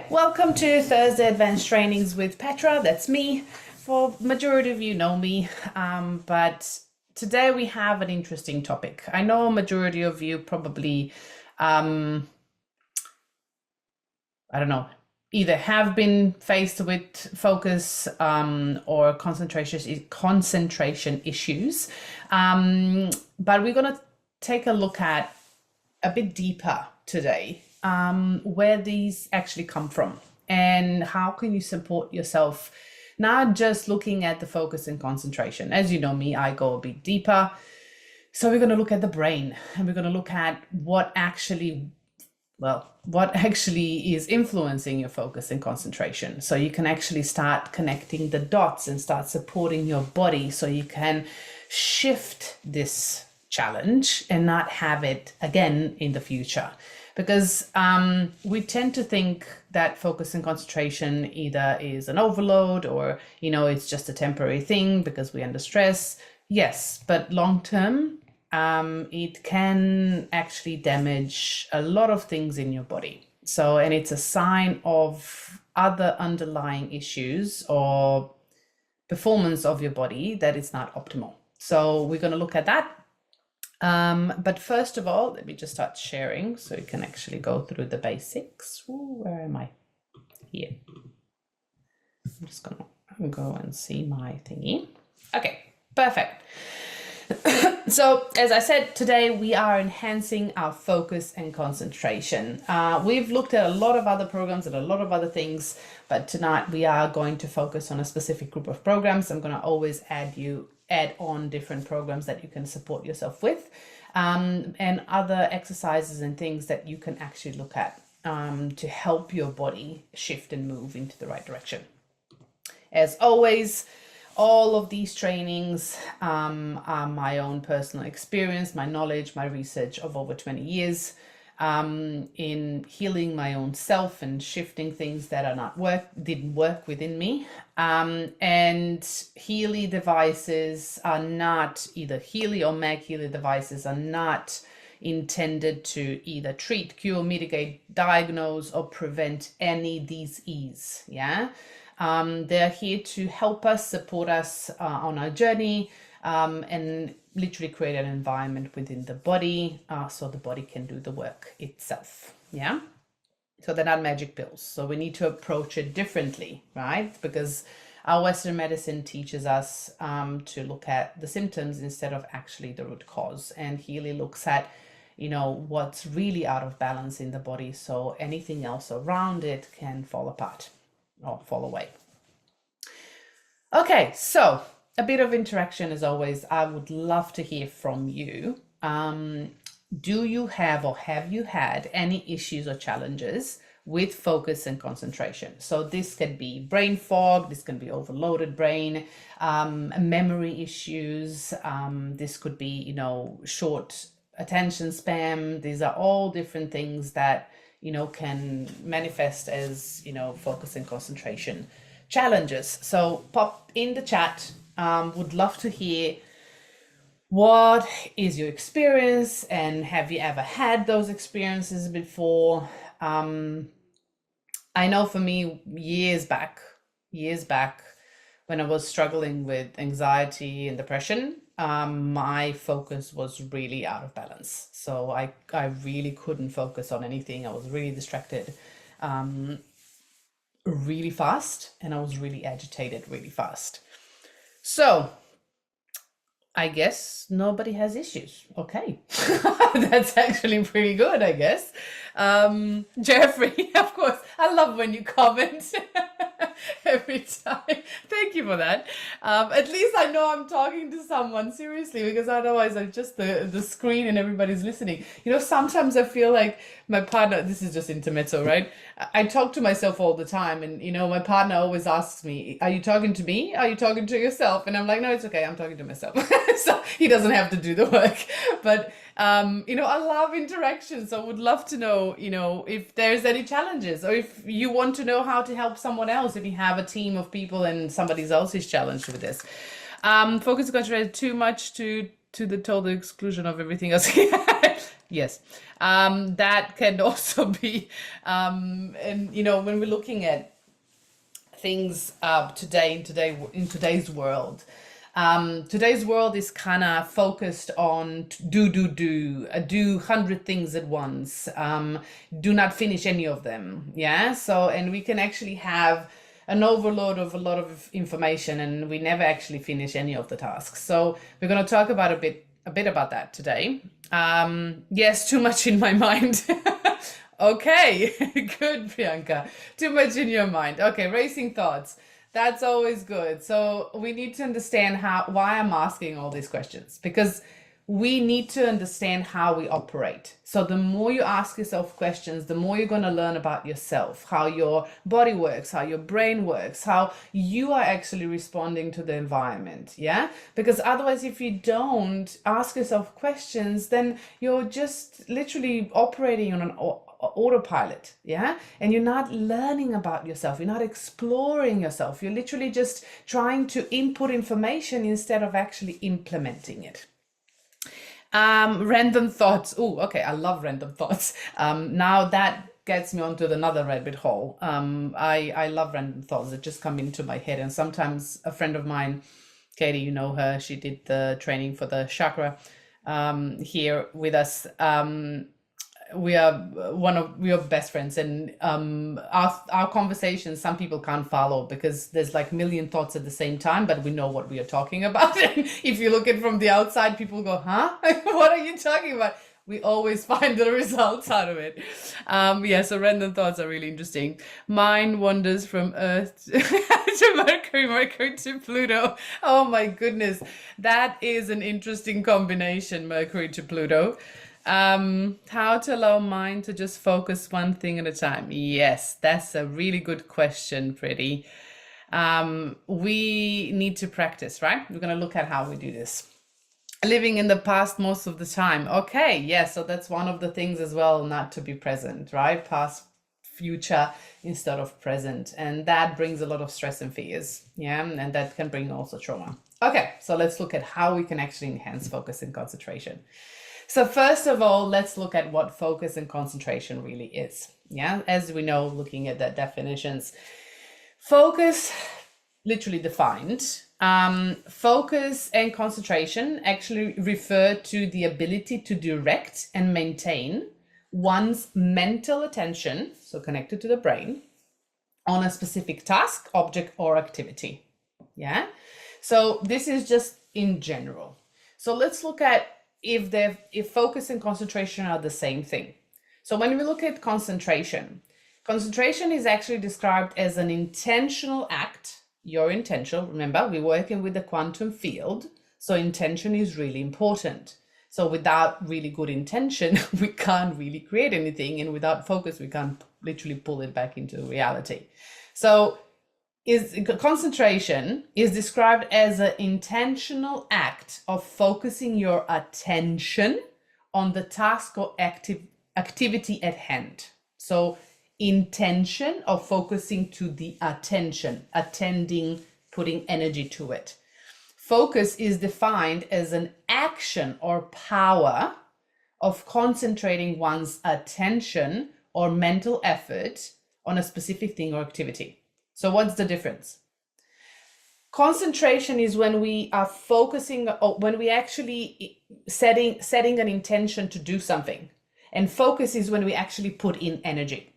Welcome to Thursday Advanced Trainings with Petra. That's me. For majority of you know me, but today we have an interesting topic. I know a majority of you probably, I don't know, either have been faced with focus or concentration issues, but we're going to take a look at a bit deeper today, where these actually come from and how can you support yourself, not just looking at the focus and concentration. As you know me, I go a bit deeper. So we're going to look at the brain and we're going to look at what actually is influencing your focus and concentration. So you can actually start connecting the dots and start supporting your body so you can shift this challenge and not have it again in the future. Because we tend to think that focus and concentration either is an overload or, it's just a temporary thing because we're under stress. Yes, but long term, it can actually damage a lot of things in your body. So, and it's a sign of other underlying issues or performance of your body that is not optimal. So we're going to look at that. But first of all, let me just start sharing so you can actually go through the basics. Ooh, where am I? Here. I'm just gonna go and see my thingy. Okay, perfect. So as I said, today we are enhancing our focus and concentration. We've looked at a lot of other programs and a lot of other things, but tonight we are going to focus on a specific group of programs. I'm going to always add on different programs that you can support yourself with, and other exercises and things that you can actually look at to help your body shift and move into the right direction. As always, all of these trainings are my own personal experience, my knowledge, my research of over 20 years in healing my own self and shifting things that didn't work within me. And Healy devices are not, either Healy or Mag Healy devices are not intended to either treat, cure, mitigate, diagnose, or prevent any disease. Yeah. They're here to help us, support us on our journey, and literally create an environment within the body so the body can do the work itself. Yeah. So they're not magic pills. So we need to approach it differently, right? Because our Western medicine teaches us to look at the symptoms instead of actually the root cause. And Healy looks at, what's really out of balance in the body. So anything else around it can fall apart or fall away. Okay, so a bit of interaction as always. I would love to hear from you. Do you have or have you had any issues or challenges with focus and concentration? So this can be brain fog, this can be overloaded brain, memory issues, this could be, short attention span. These are all different things that, can manifest as, focus and concentration challenges. So pop in the chat. Would love to hear what is your experience and have you ever had those experiences before? I know for me, years back, when I was struggling with anxiety and depression, my focus was really out of balance. So I really couldn't focus on anything. I was really distracted really fast, and I was really agitated really fast. So I guess nobody has issues. Okay. That's actually pretty good, I guess. Jeffrey, of course, I love when you comment every time. Thank you for that. At least I know I'm talking to someone seriously, because otherwise I'm just the screen and everybody's listening. Sometimes I feel like my partner, this is just intermezzo, right? I talk to myself all the time, and my partner always asks me, are you talking to me? Are you talking to yourself? And I'm like, no, it's okay, I'm talking to myself. So he doesn't have to do the work. But I love interaction, so I would love to know, if there's any challenges, or if you want to know how to help someone else, if you have a team of people and somebody else is challenged with this. Focus and concentration too much to the total exclusion of everything else. Yes. That can also be, and when we're looking at things in today's world, today's world is kind of focused on do 100 things at once, do not finish any of them. Yeah. So, and we can actually have an overload of a lot of information, and we never actually finish any of the tasks. So we're going to talk about a bit about that today. Yes, too much in my mind. Okay, good, Priyanka. Too much in your mind. Okay, racing thoughts. That's always good. So we need to understand why I'm asking all these questions, because we need to understand how we operate. So the more you ask yourself questions, the more you're going to learn about yourself, how your body works, how your brain works, how you are actually responding to the environment. Yeah. Because otherwise, if you don't ask yourself questions, then you're just literally operating on an autopilot. Yeah. And you're not learning about yourself. You're not exploring yourself. You're literally just trying to input information instead of actually implementing it. Random thoughts. Oh, okay. I love random thoughts. Now that gets me onto another rabbit hole. I love random thoughts that just come into my head. And sometimes a friend of mine, Katie, you know her, she did the training for the chakra here with us. We are best friends, and our conversations, some people can't follow because there's like a million thoughts at the same time, but we know what we are talking about. And if you look at it from the outside, people go, huh? What are you talking about? We always find the results out of it. Yeah, so random thoughts are really interesting. Mine wanders from Earth to Mercury to Pluto. Oh my goodness, that is an interesting combination, Mercury to Pluto. How to allow mind to just focus one thing at a time. Yes, that's a really good question, Pretty. We need to practice, right? We're going to look at how we do this. Living in the past most of the time. Okay, yeah, so that's one of the things as well, not to be present, right? Past, future instead of present. And that brings a lot of stress and fears. Yeah, and that can bring also trauma. Okay, so let's look at how we can actually enhance focus and concentration. So first of all, let's look at what focus and concentration really is. Yeah, as we know, looking at the definitions, focus, literally defined, focus and concentration actually refer to the ability to direct and maintain one's mental attention, so connected to the brain, on a specific task, object, or activity. Yeah, so this is just in general. So let's look at if focus and concentration are the same thing. So when we look at concentration is actually described as an intentional act. Your intention, remember, we're working with the quantum field, so intention is really important. So without really good intention, we can't really create anything, and without focus, we can't literally pull it back into reality. So concentration is described as an intentional act of focusing your attention on the task or activity at hand. So intention of focusing to the attention, attending, putting energy to it. Focus is defined as an action or power of concentrating one's attention or mental effort on a specific thing or activity. So what's the difference? Concentration is when we are focusing, or when we actually setting an intention to do something. And focus is when we actually put in energy.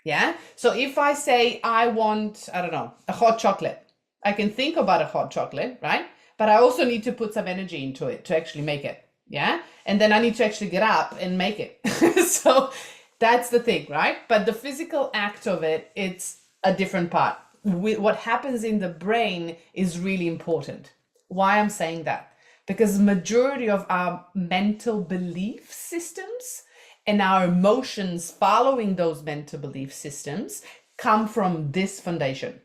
Yeah. So if I say I want, I don't know, a hot chocolate, I can think about a hot chocolate, right? But I also need to put some energy into it to actually make it. Yeah. And then I need to actually get up and make it. So that's the thing, right? But the physical act of it, it's a different part. What happens in the brain is really important. Why I'm saying that? Because the majority of our mental belief systems and our emotions following those mental belief systems come from this foundation.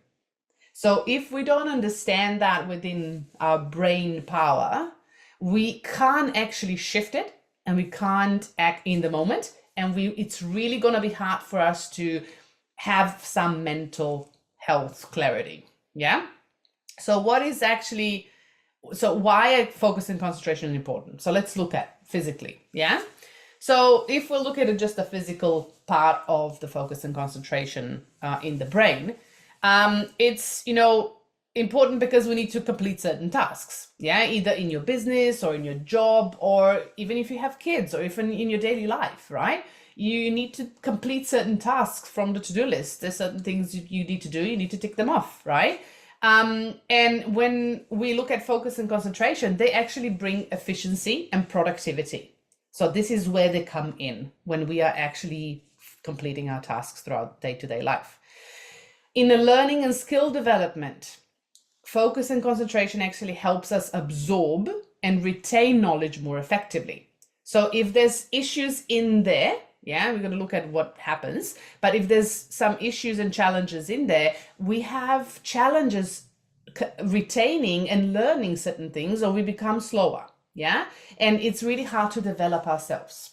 So if we don't understand that within our brain power, we can't actually shift it, and we can't act in the moment. And it's really going to be hard for us to have some mental health clarity. Yeah. So why are focus and concentration important? So let's look at physically. Yeah. So if we look at just the physical part of the focus and concentration in the brain, it's, important because we need to complete certain tasks, either in your business or in your job, or even if you have kids, or even in your daily life, right? You need to complete certain tasks from the to-do list. There's certain things you need to do, you need to tick them off, right? And when we look at focus and concentration, they actually bring efficiency and productivity. So this is where they come in when we are actually completing our tasks throughout day-to-day life. In the learning and skill development, focus and concentration actually helps us absorb and retain knowledge more effectively. So if there's issues in there, we're going to look at what happens. But if there's some issues and challenges in there, we have challenges retaining and learning certain things, or we become slower. And it's really hard to develop ourselves.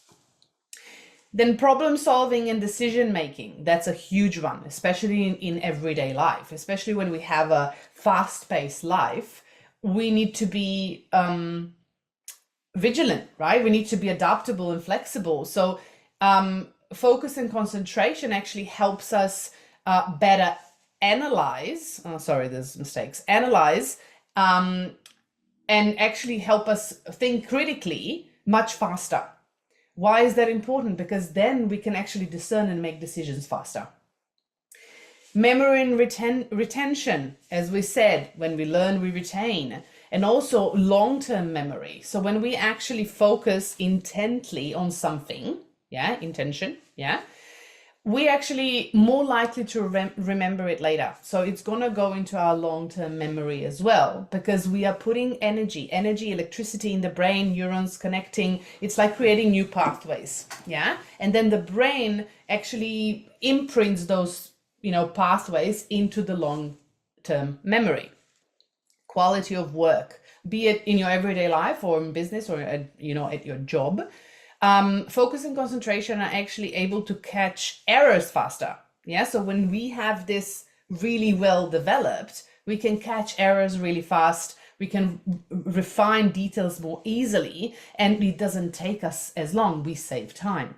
Then problem solving and decision making, that's a huge one, especially in everyday life, especially when we have a fast-paced life. We need to be vigilant, right? We need to be adaptable and flexible. So focus and concentration actually helps us better analyze, analyze and actually help us think critically much faster. Why is that important? Because then we can actually discern and make decisions faster. Memory and retention, as we said, when we learn, we retain. And also long-term memory. So when we actually focus intently on something, intention, we're actually more likely to remember it later. So it's going to go into our long-term memory as well, because we are putting energy, electricity in the brain, neurons connecting. It's like creating new pathways. And then the brain actually imprints those, pathways into the long-term memory. Quality of work, be it in your everyday life or in business or at your job. Focus and concentration are actually able to catch errors faster. So when we have this really well developed, we can catch errors really fast. We can refine details more easily, and it doesn't take us as long. We save time.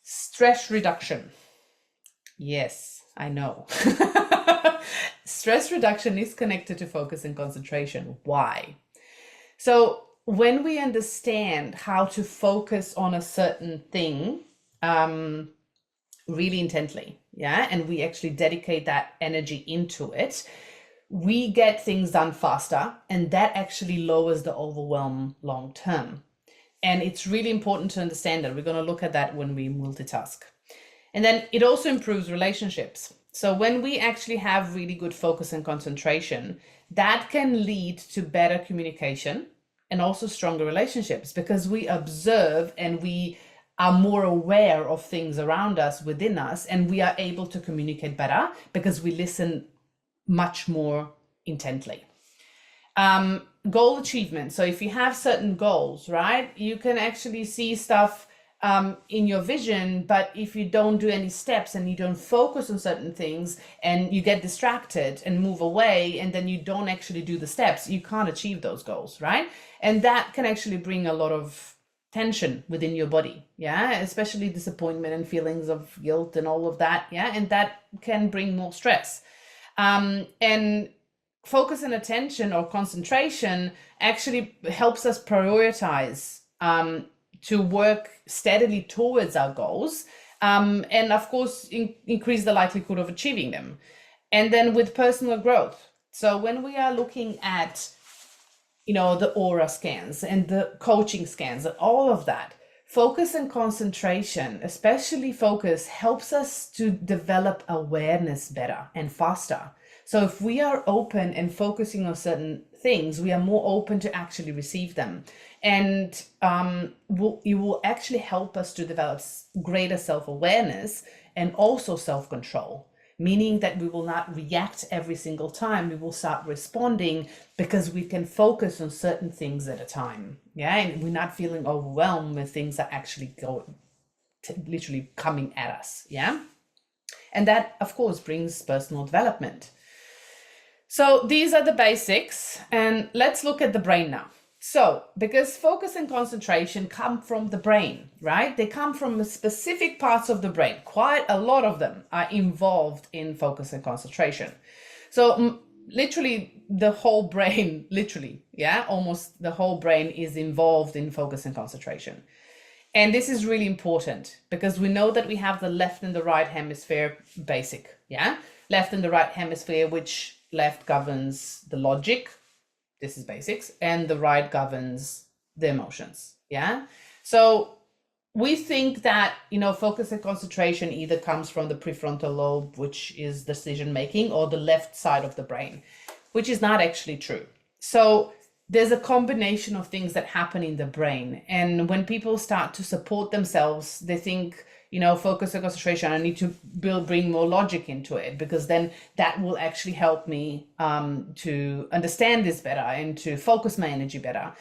Stress reduction. Yes, I know. Stress reduction is connected to focus and concentration. Why? So when we understand how to focus on a certain thing really intently, and we actually dedicate that energy into it, we get things done faster, and that actually lowers the overwhelm long term. And it's really important to understand that. We're going to look at that when we multitask. And then it also improves relationships. So when we actually have really good focus and concentration, that can lead to better communication and also stronger relationships, because we observe and we are more aware of things around us, within us, and we are able to communicate better because we listen much more intently. Goal achievement. So if you have certain goals, right, you can actually see stuff in your vision, but if you don't do any steps and you don't focus on certain things and you get distracted and move away, and then you don't actually do the steps, you can't achieve those goals, right? And that can actually bring a lot of tension within your body, especially disappointment and feelings of guilt and all of that, and that can bring more stress. And focus and attention or concentration actually helps us prioritize to work steadily towards our goals, and of course increase the likelihood of achieving them. And then with personal growth, so when we are looking at the aura scans and the coaching scans and all of that, focus and concentration, especially focus, helps us to develop awareness better and faster. So if we are open and focusing on certain things, we are more open to actually receive them. And it will actually help us to develop greater self-awareness and also self-control, meaning that we will not react every single time. We will start responding because we can focus on certain things at a time. And we're not feeling overwhelmed with things that actually literally coming at us. And that, of course, brings personal development. So these are the basics, and let's look at the brain now. So, because focus and concentration come from the brain, right? They come from specific parts of the brain. Quite a lot of them are involved in focus and concentration. So, literally the whole brain, literally, yeah, almost the whole brain is involved in focus and concentration. And this is really important because we know that we have the left and the right hemisphere basic, yeah? Left and the right hemisphere, which left governs the logic, this is basics, and the right governs the emotions, yeah? So we think that, focus and concentration either comes from the prefrontal lobe, which is decision making, or the left side of the brain, which is not actually true. So there's a combination of things that happen in the brain. And when people start to support themselves, they think, focus and concentration, I need to bring more logic into it, because then that will actually help me to understand this better and to focus my energy better.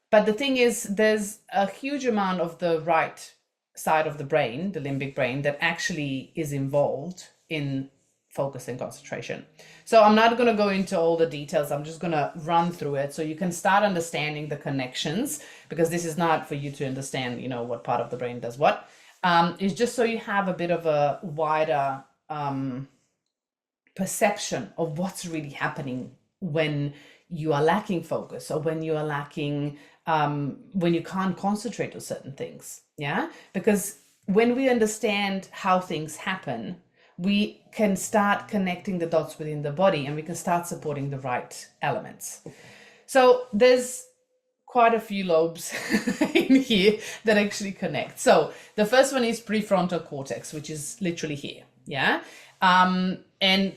But the thing is, there's a huge amount of the right side of the brain, the limbic brain, that actually is involved in focus and concentration. So I'm not going to go into all the details. I'm just going to run through it so you can start understanding the connections, because this is not for you to understand, what part of the brain does what. It's just so you have a bit of a wider perception of what's really happening when you are lacking focus, or when you are lacking, when you can't concentrate on certain things. Yeah, because when we understand how things happen, we can start connecting the dots within the body, and we can start supporting the right elements. So there's quite a few lobes in here that actually connect. So the first one is prefrontal cortex, which is literally here. Yeah. And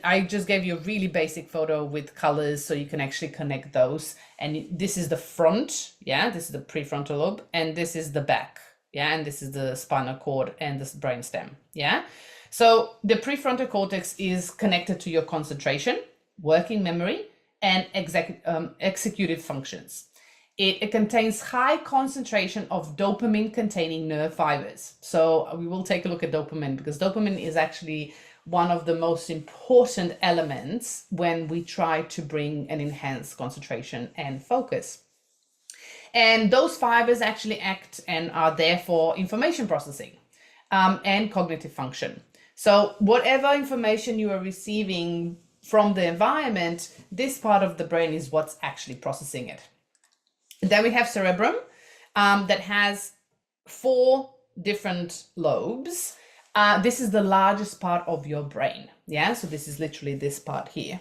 I just gave you a really basic photo with colors so you can actually connect those. And this is the front. Yeah. This is the prefrontal lobe, and this is the back. Yeah. And this is the spinal cord and the brainstem. Yeah. So the prefrontal cortex is connected to your concentration, working memory, and executive functions. It contains high concentration of dopamine containing nerve fibers. So we will take a look at dopamine, because dopamine is actually one of the most important elements when we try to bring and enhance concentration and focus. And those fibers actually act and are there for information processing and cognitive function. So whatever information you are receiving from the environment, this part of the brain is what's actually processing it. Then we have cerebrum that has 4 different lobes. This is the largest part of your brain. Yeah, so this is literally this part here.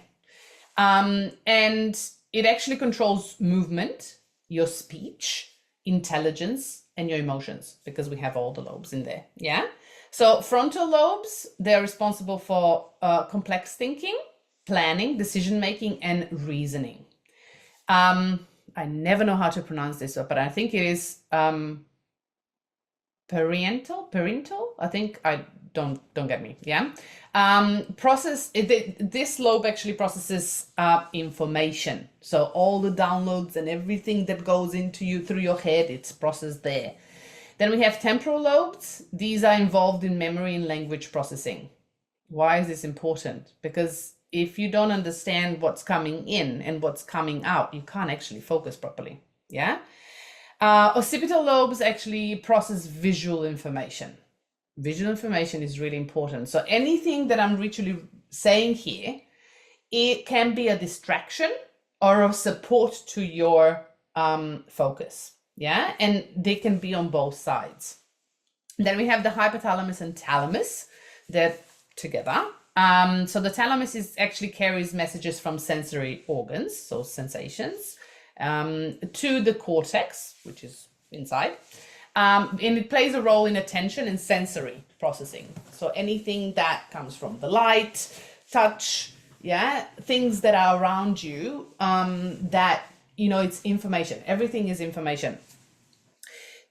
And it actually controls movement, your speech, intelligence, and your emotions, because we have all the lobes in there. Yeah. So frontal lobes, they're responsible for complex thinking, planning, decision-making, and reasoning. I never know how to pronounce this, but I think it is parental. I think, I don't get me. Yeah. This lobe actually processes information. So all the downloads and everything that goes into you through your head, it's processed there. Then we have temporal lobes. These are involved in memory and language processing. Why is this important? Because if you don't understand what's coming in and what's coming out, you can't actually focus properly. Yeah. Occipital lobes actually process visual information. Visual information is really important. So anything that I'm literally saying here, it can be a distraction or a support to your focus. Yeah. And they can be on both sides. Then we have the hypothalamus and thalamus. They're together. So the thalamus actually carries messages from sensory organs, so sensations, to the cortex, which is inside. And it plays a role in attention and sensory processing. So anything that comes from the light, touch, yeah, things that are around you, that, it's information. Everything is information.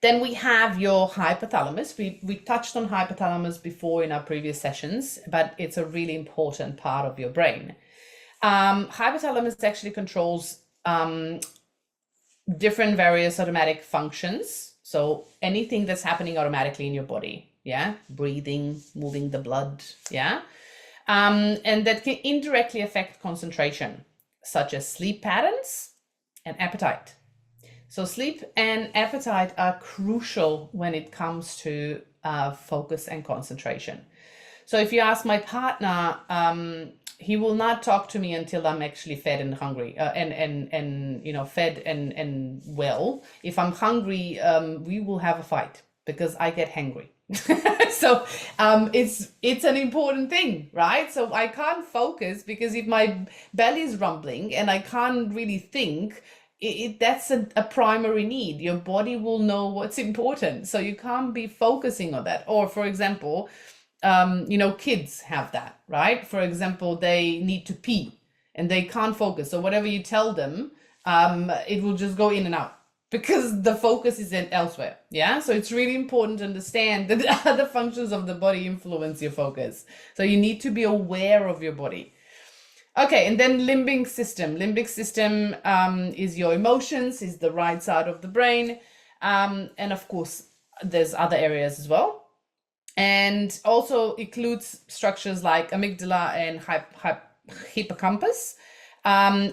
Then we have your hypothalamus. We touched on hypothalamus before in our previous sessions, but it's a really important part of your brain. Hypothalamus actually controls different various automatic functions. So anything that's happening automatically in your body, yeah, breathing, moving the blood, yeah, and that can indirectly affect concentration, such as sleep patterns and appetite. So sleep and appetite are crucial when it comes to focus and concentration. So if you ask my partner, he will not talk to me until I'm actually fed and hungry, and fed and well. If I'm hungry, we will have a fight because I get hangry. So it's an important thing, right? So I can't focus because if my belly is rumbling and I can't really think, that's a primary need. Your body will know what's important, so you can't be focusing on that. Or for example, kids have that, right? For example, they need to pee and they can't focus. So whatever you tell them, it will just go in and out because the focus is elsewhere. Yeah. So it's really important to understand that the other functions of the body influence your focus. So you need to be aware of your body. Okay. And then limbic system. Limbic system is your emotions, is the right side of the brain. And of course, there's other areas as well. And also includes structures like amygdala and hippocampus,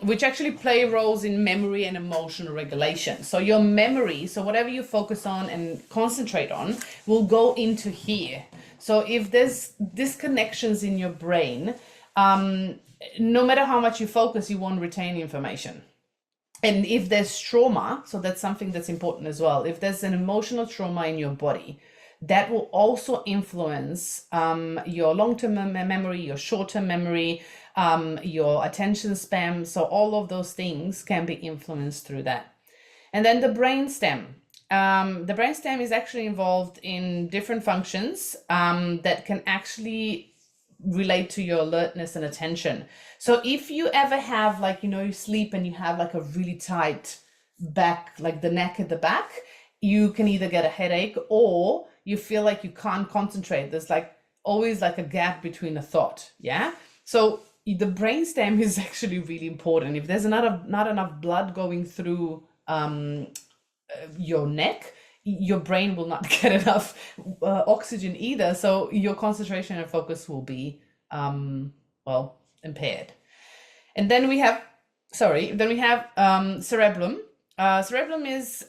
which actually play roles in memory and emotional regulation. So your memory, so whatever you focus on and concentrate on, will go into here. So if there's disconnections in your brain, no matter how much you focus, you won't retain information. And if there's trauma, so that's something that's important as well. If there's an emotional trauma in your body, that will also influence your long-term memory, your short-term memory, your attention span. So all of those things can be influenced through that. And then the brainstem. The brainstem is actually involved in different functions that can actually relate to your alertness and attention. So if you ever have you sleep and you have a really tight back, like the neck at the back, you can either get a headache or you feel like you can't concentrate. There's always a gap between a thought. Yeah. So the brainstem is actually really important. If there's not enough blood going through your neck, your brain will not get enough oxygen either. So your concentration and focus will be impaired. And then we have cerebellum. Cerebellum is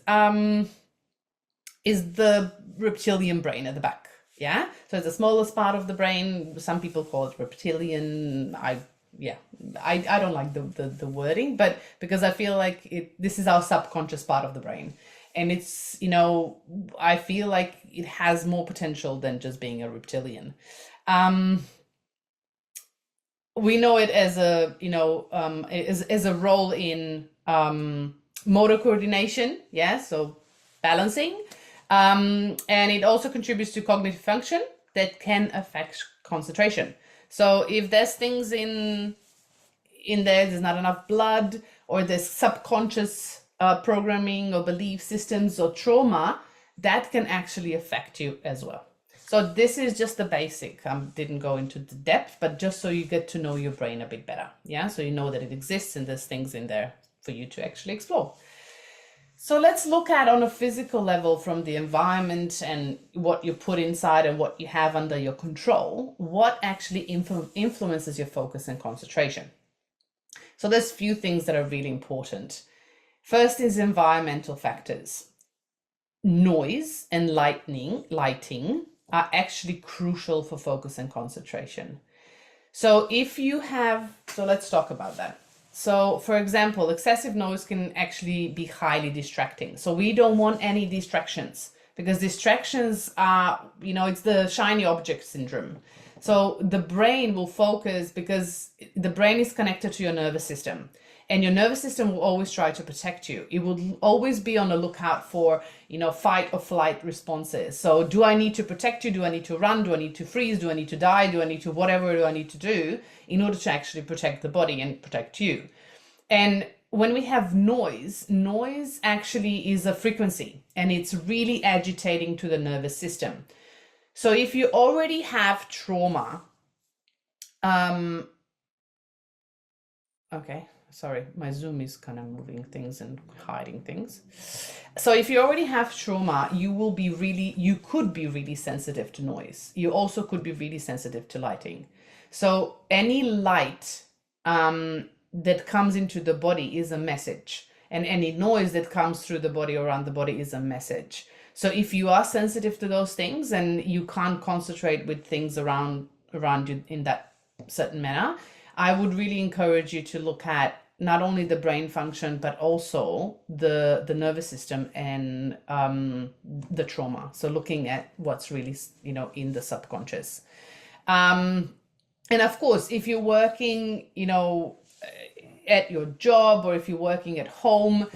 the reptilian brain at the back. Yeah. So it's the smallest part of the brain. Some people call it reptilian. I don't like the wording, but because I feel like this is our subconscious part of the brain. And it's, I feel like it has more potential than just being a reptilian. We know it as a role in motor coordination. Yeah. So balancing. And it also contributes to cognitive function that can affect concentration. So if there's things in there's not enough blood, or there's subconscious programming or belief systems or trauma, that can actually affect you as well. So this is just the basic. Didn't go into the depth, but just so you get to know your brain a bit better. Yeah, so you know that it exists and there's things in there for you to actually explore. So let's look at on a physical level, from the environment and what you put inside and what you have under your control, what actually influences your focus and concentration. So there's few things that are really important. First is environmental factors. Noise and lighting are actually crucial for focus and concentration. So let's talk about that. So for example, excessive noise can actually be highly distracting. So we don't want any distractions, because distractions are, it's the shiny object syndrome. So the brain will focus because the brain is connected to your nervous system, and your nervous system will always try to protect you. It will always be on the lookout for, fight or flight responses. So do I need to protect you? Do I need to run? Do I need to freeze? Do I need to die? Whatever do I need to do in order to actually protect the body and protect you? And when we have noise actually is a frequency, and it's really agitating to the nervous system. So if you already have trauma, okay, sorry, my Zoom is kind of moving things and hiding things. So if you already have trauma, you could be really sensitive to noise. You also could be really sensitive to lighting. So any light that comes into the body is a message. and any noise that comes through the body or around the body is a message. So if you are sensitive to those things and you can't concentrate with things around you in that certain manner, I would really encourage you to look at not only the brain function, but also the nervous system and the trauma. So looking at what's really, in the subconscious. And of course, if you're working, at your job, or if you're working at home,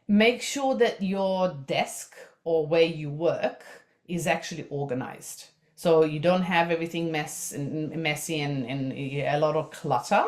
make sure that your desk or where you work is actually organized. So you don't have everything messy and a lot of clutter,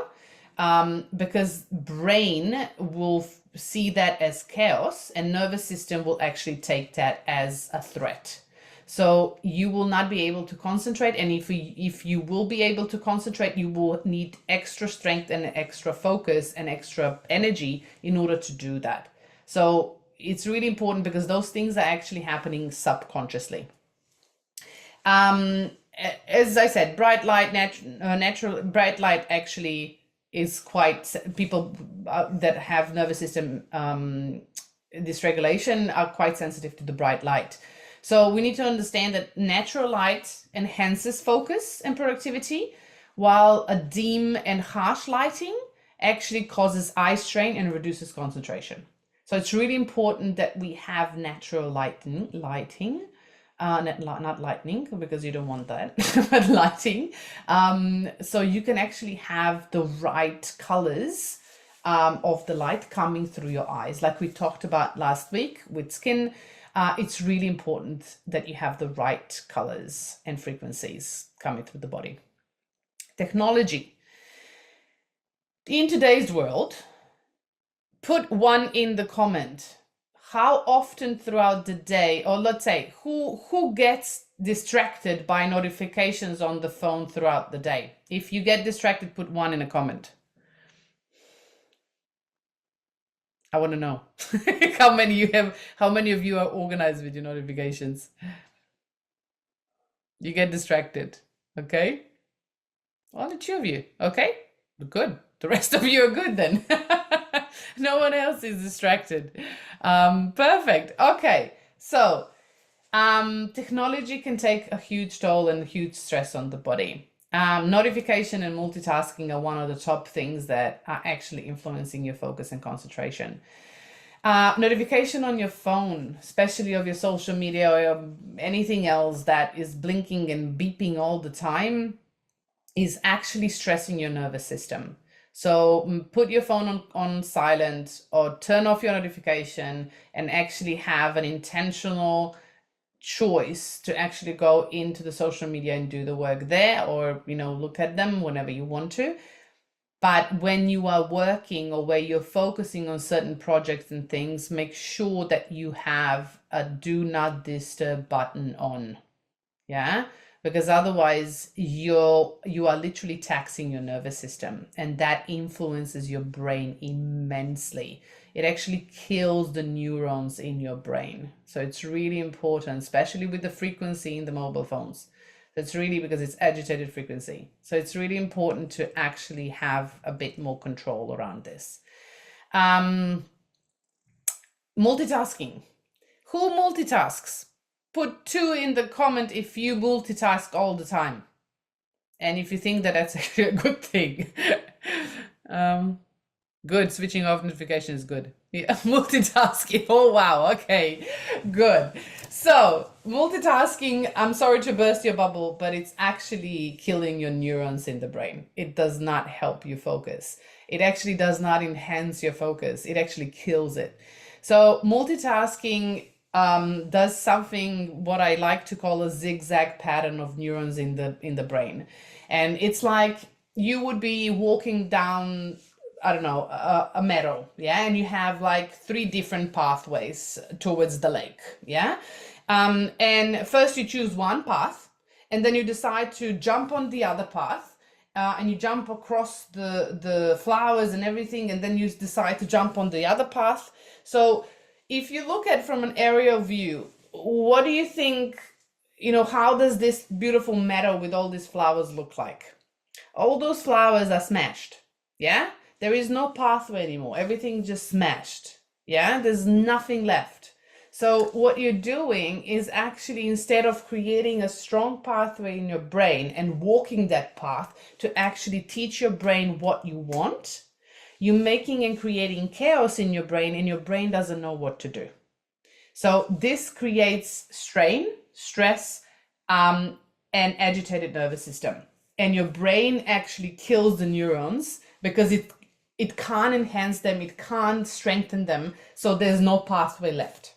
because brain will see that as chaos, and nervous system will actually take that as a threat. So you will not be able to concentrate, and if you will be able to concentrate, you will need extra strength and extra focus and extra energy in order to do that. So it's really important, because those things are actually happening subconsciously. As I said, bright light, natural bright light actually is quite, people that have nervous system dysregulation are quite sensitive to the bright light. So we need to understand that natural light enhances focus and productivity, while a dim and harsh lighting actually causes eye strain and reduces concentration. So it's really important that we have natural lighting, not lightning, because you don't want that, but lighting. So you can actually have the right colors of the light coming through your eyes. Like we talked about last week with skin, it's really important that you have the right colors and frequencies coming through the body. Technology. In today's world, put 1 in the comment. How often throughout the day, or let's say, who gets distracted by notifications on the phone throughout the day? If you get distracted, put 1 in a comment. I want to know how many of you are organized with your notifications. You get distracted, okay? Only 2 of you, okay? Good. The rest of you are good then. No one else is distracted. Perfect. Okay. So, technology can take a huge toll and huge stress on the body. Notification and multitasking are one of the top things that are actually influencing your focus and concentration. Notification on your phone, especially of your social media or anything else that is blinking and beeping all the time, is actually stressing your nervous system. So put your phone on silent, or turn off your notification, and actually have an intentional choice to actually go into the social media and do the work there, or look at them whenever you want to. But when you are working, or where you're focusing on certain projects and things, make sure that you have a do not disturb button on. Yeah, because otherwise you are literally taxing your nervous system, and that influences your brain immensely. It actually kills the neurons in your brain. So it's really important, especially with the frequency in the mobile phones. That's really because it's agitated frequency. So it's really important to actually have a bit more control around this. Multitasking. Who multitasks? Put 2 in the comment if you multitask all the time, and if you think that that's actually a good thing. Good. Switching off notifications is good. Yeah, multitasking. Oh, wow. Okay, good. So multitasking, I'm sorry to burst your bubble, but it's actually killing your neurons in the brain. It does not help you focus. It actually does not enhance your focus. It actually kills it. So multitasking does something what I like to call a zigzag pattern of neurons in the brain. And it's like you would be walking down, I don't know, a meadow, yeah, and you have like 3 different pathways towards the lake, yeah. And first you choose one path, and then you decide to jump on the other path, and you jump across the flowers and everything, and then you decide to jump on the other path. So if you look at from an aerial view, what do you think, how does this beautiful meadow with all these flowers look like? All those flowers are smashed, yeah? There is no pathway anymore. Everything just smashed, Yeah, there's nothing left. So what you're doing is actually, instead of creating a strong pathway in your brain and walking that path to actually teach your brain what you want, you're making and creating chaos in your brain, and your brain doesn't know what to do. So this creates strain, stress, and agitated nervous system. And your brain actually kills the neurons because it can't enhance them, it can't strengthen them, so there's no pathway left.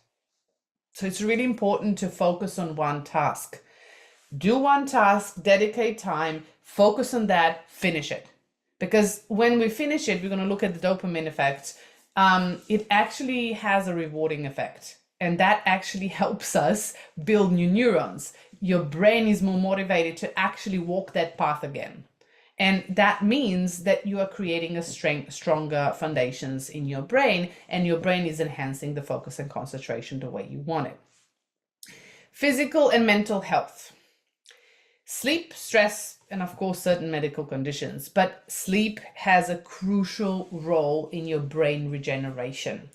So it's really important to focus on one task. Do one task, dedicate time, focus on that, finish it. Because when we finish it, we're going to look at the dopamine effect. It actually has a rewarding effect. And that actually helps us build new neurons. Your brain is more motivated to actually walk that path again. And that means that you are creating a stronger foundations in your brain, and your brain is enhancing the focus and concentration the way you want it. Physical and mental health. Sleep, stress, and of course certain medical conditions, but sleep has a crucial role in your brain regeneration.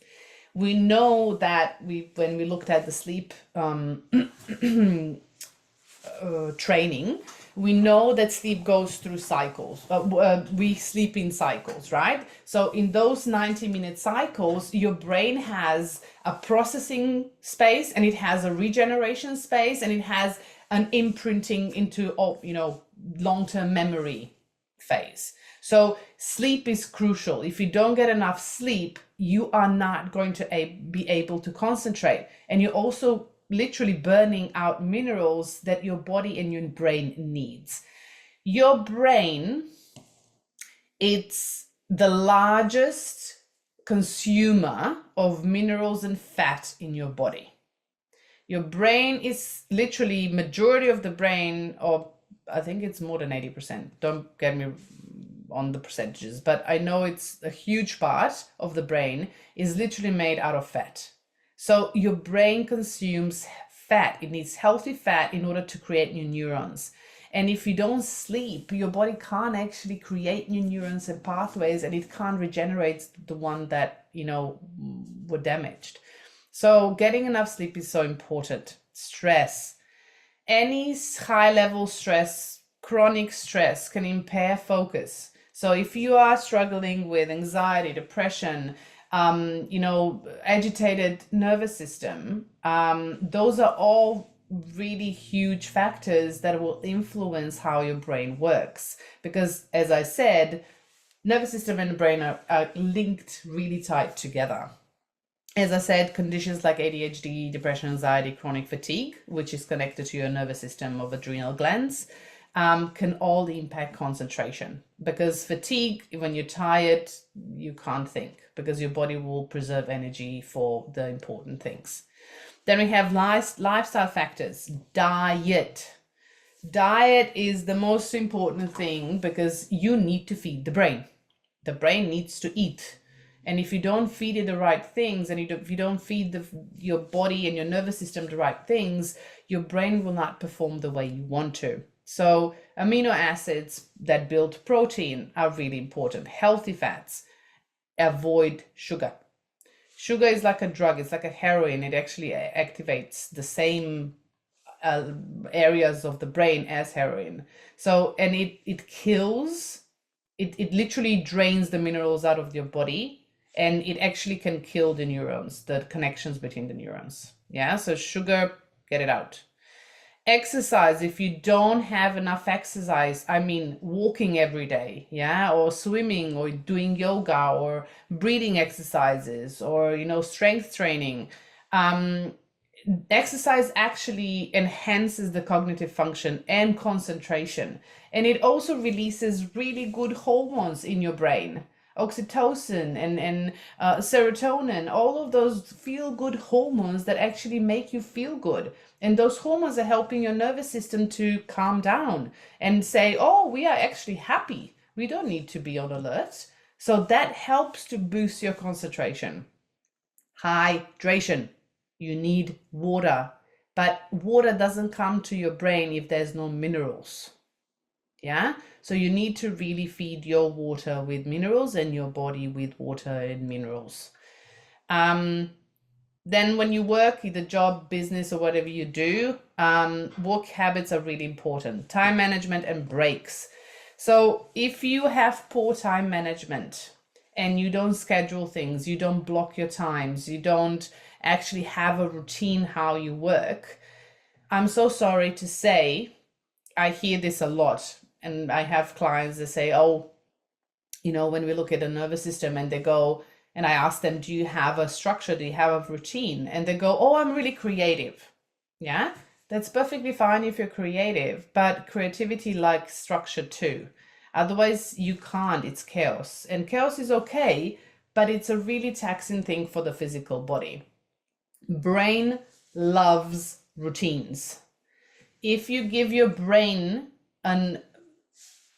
We know that when we looked at the sleep training, we know that sleep goes through cycles. We sleep in cycles, right? So in those 90-minute cycles, your brain has a processing space, and it has a regeneration space, and it has an imprinting into, long-term memory phase. So sleep is crucial. If you don't get enough sleep, you are not going to be able to concentrate. And you're also literally burning out minerals that your body and your brain needs. Your brain, it's the largest consumer of minerals and fat in your body. Your brain is literally, majority of the brain, or I think it's more than 80%. Don't get me on the percentages, but I know it's a huge part of the brain is literally made out of fat. So your brain consumes fat. It needs healthy fat in order to create new neurons. And if you don't sleep, your body can't actually create new neurons and pathways, and it can't regenerate the one that, were damaged. So getting enough sleep is so important. Stress. Any high level stress, chronic stress, can impair focus. So if you are struggling with anxiety, depression, agitated nervous system, those are all really huge factors that will influence how your brain works. Because as I said, nervous system and the brain are linked really tight together. As I said, conditions like ADHD, depression, anxiety, chronic fatigue, which is connected to your nervous system of adrenal glands, can all impact concentration. Because fatigue, when you're tired, you can't think, because your body will preserve energy for the important things. Then we have lifestyle factors. Diet. Diet is the most important thing, because you need to feed the brain. The brain needs to eat. And if you don't feed it the right things, and if you don't feed your body and your nervous system the right things, your brain will not perform the way you want to. So amino acids that build protein are really important. Healthy fats. Avoid sugar. Sugar is like a drug. It's like a heroin. It actually activates the same areas of the brain as heroin. So, and it kills, it literally drains the minerals out of your body. And it actually can kill the neurons, the connections between the neurons. Yeah, so sugar, get it out. Exercise. If you don't have enough exercise, I mean walking every day, yeah, or swimming, or doing yoga, or breathing exercises, or strength training. Exercise actually enhances the cognitive function and concentration, and it also releases really good hormones in your brain. Oxytocin and serotonin, all of those feel-good hormones that actually make you feel good. And those hormones are helping your nervous system to calm down and say, oh, we are actually happy. We don't need to be on alert. So that helps to boost your concentration. Hydration. You need water. But water doesn't come to your brain if there's no minerals. Yeah, so you need to really feed your water with minerals and your body with water and minerals. Then when you work, either job, business, or whatever you do, work habits are really important. Time management and breaks. So if you have poor time management and you don't schedule things, you don't block your times, you don't actually have a routine how you work, I'm so sorry to say, I hear this a lot. And I have clients that say, oh, when we look at the nervous system and they go, and I ask them, do you have a structure? Do you have a routine? And they go, oh, I'm really creative. Yeah, that's perfectly fine if you're creative, but creativity likes structure too. Otherwise, you can't. It's chaos. And chaos is okay, but it's a really taxing thing for the physical body. Brain loves routines. If you give your brain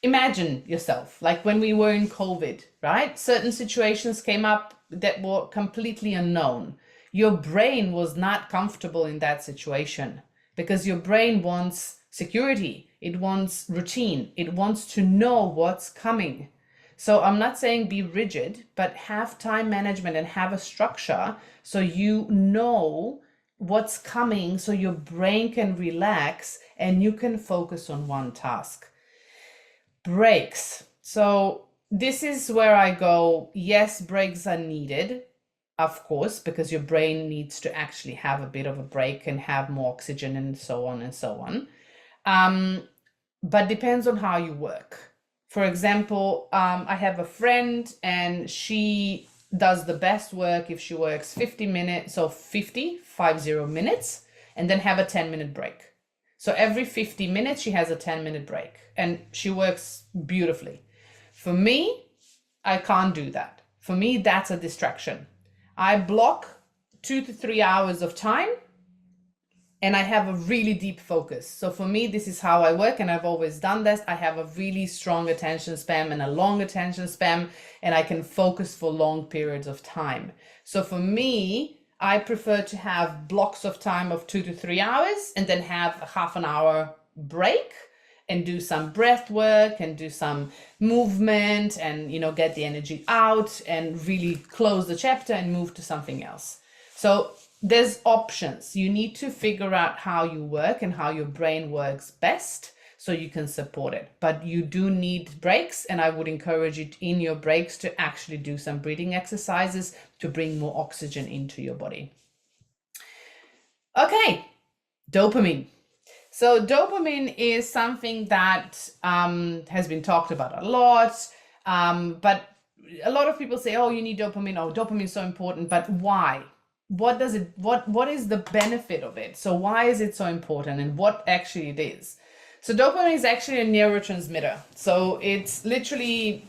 imagine yourself, like when we were in COVID, right? Certain situations came up that were completely unknown. Your brain was not comfortable in that situation because your brain wants security. It wants routine. It wants to know what's coming. So I'm not saying be rigid, but have time management and have a structure so you know what's coming, so your brain can relax and you can focus on one task. Breaks. So this is where I go, yes, breaks are needed, of course, because your brain needs to actually have a bit of a break and have more oxygen and so on and so on. But depends on how you work. For example, I have a friend and she does the best work if she works 50 minutes, so 50 minutes, and then have a 10-minute break. So every 50 minutes, she has a 10-minute break and she works beautifully. For me, I can't do that. For me, that's a distraction. I block 2 to 3 hours of time and I have a really deep focus. So for me, this is how I work and I've always done this. I have a really strong attention span and a long attention span and I can focus for long periods of time. So for me, I prefer to have blocks of time of 2 to 3 hours and then have a half an hour break and do some breath work and do some movement and, get the energy out and really close the chapter and move to something else. So there's options. You need to figure out how you work and how your brain works best so you can support it. But you do need breaks, and I would encourage you in your breaks to actually do some breathing exercises to bring more oxygen into your body. Okay, dopamine. So dopamine is something that has been talked about a lot, but a lot of people say, oh, you need dopamine. Oh, dopamine is so important, but why? What is the benefit of it? So why is it so important and what actually it is? So dopamine is actually a neurotransmitter. So it's literally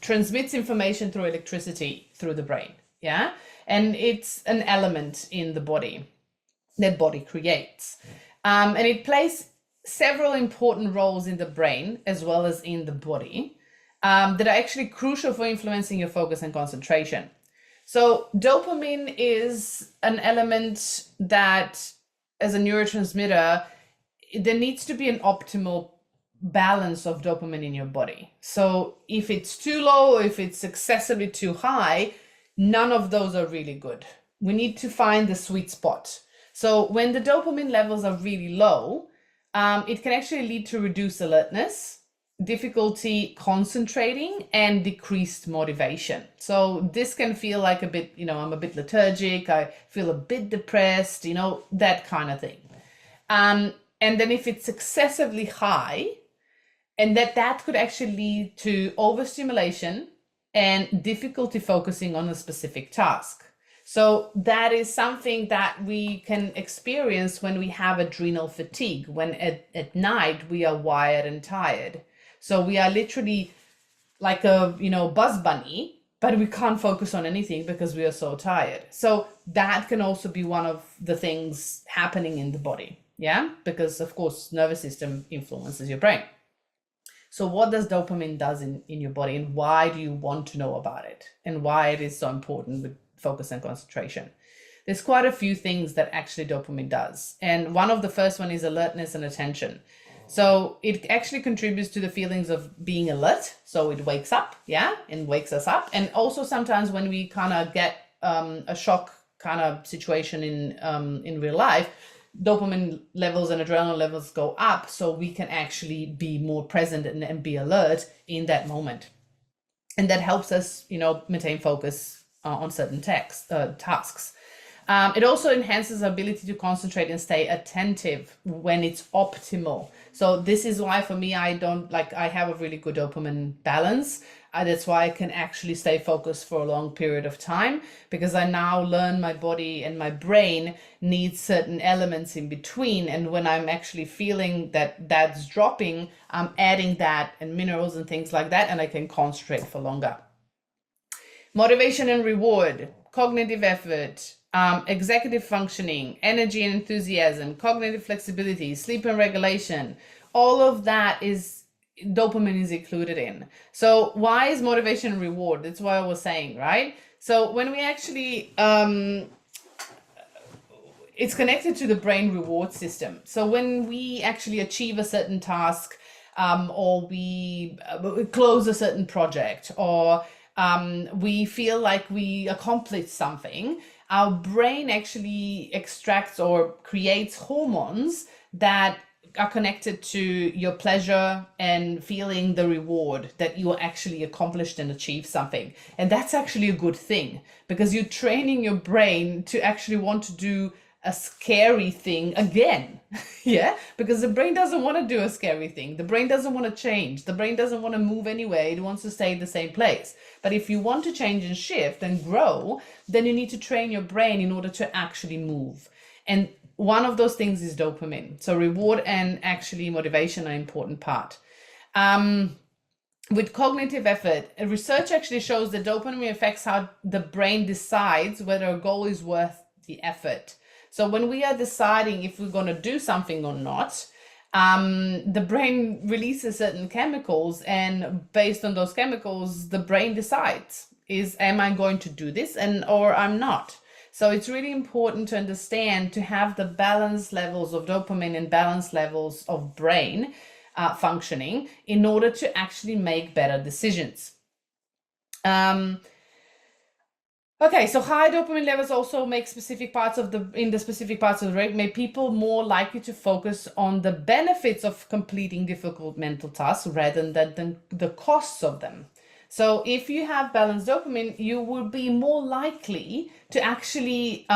transmits information through electricity through the brain. Yeah. And it's an element in the body that body creates. And it plays several important roles in the brain as well as in the body that are actually crucial for influencing your focus and concentration. So dopamine is an element that, as a neurotransmitter, there needs to be an optimal balance of dopamine in your body. So if it's too low or if it's excessively too high, none of those are really good. We need to find the sweet spot. So when the dopamine levels are really low, it can actually lead to reduced alertness, difficulty concentrating, and decreased motivation. So this can feel like a bit, I'm a bit lethargic, I feel a bit depressed, that kind of thing. And then if it's excessively high, and that could actually lead to overstimulation and difficulty focusing on a specific task. So that is something that we can experience when we have adrenal fatigue, when at night we are wired and tired. So we are literally like a, buzz bunny, but we can't focus on anything because we are so tired. So that can also be one of the things happening in the body. Yeah, because of course, nervous system influences your brain. So what does dopamine does in your body, and why do you want to know about it, and why it is so important with focus and concentration? There's quite a few things that actually dopamine does. And one of the first one is alertness and attention. So it actually contributes to the feelings of being alert. So it wakes up, yeah, and wakes us up. And also sometimes when we kind of get a shock kind of situation in real life, dopamine levels and adrenaline levels go up, so we can actually be more present and be alert in that moment. And that helps us, maintain focus on certain tasks. It also enhances our ability to concentrate and stay attentive when it's optimal. So this is why for me, I have a really good dopamine balance. That's why I can actually stay focused for a long period of time, because I now learn my body and my brain needs certain elements in between. And when I'm actually feeling that that's dropping, I'm adding that and minerals and things like that, and I can concentrate for longer. Motivation and reward, cognitive effort, executive functioning, energy and enthusiasm, cognitive flexibility, sleep and regulation, all of that is dopamine is included in. So why is motivation and reward? That's what I was saying, right? So when we actually, it's connected to the brain reward system. So when we actually achieve a certain task, or we close a certain project, or we feel like we accomplished something, our brain actually extracts or creates hormones that are connected to your pleasure and feeling the reward that you actually accomplished and achieved something. And that's actually a good thing, because you're training your brain to actually want to do a scary thing again. Yeah, because the brain doesn't want to do a scary thing. The brain doesn't want to change. The brain doesn't want to move anywhere. It wants to stay in the same place. But if you want to change and shift and grow, then you need to train your brain in order to actually move. And one of those things is dopamine. So reward and actually motivation are an important part. With cognitive effort, research actually shows that dopamine affects how the brain decides whether a goal is worth the effort. So when we are deciding if we're going to do something or not, the brain releases certain chemicals, and based on those chemicals, the brain decides, am I going to do this or I'm not? So it's really important to understand, to have the balance levels of dopamine and balance levels of brain functioning in order to actually make better decisions. Okay, so high dopamine levels also make specific parts of the brain make people more likely to focus on the benefits of completing difficult mental tasks rather than the costs of them. So if you have balanced dopamine, you will be more likely to actually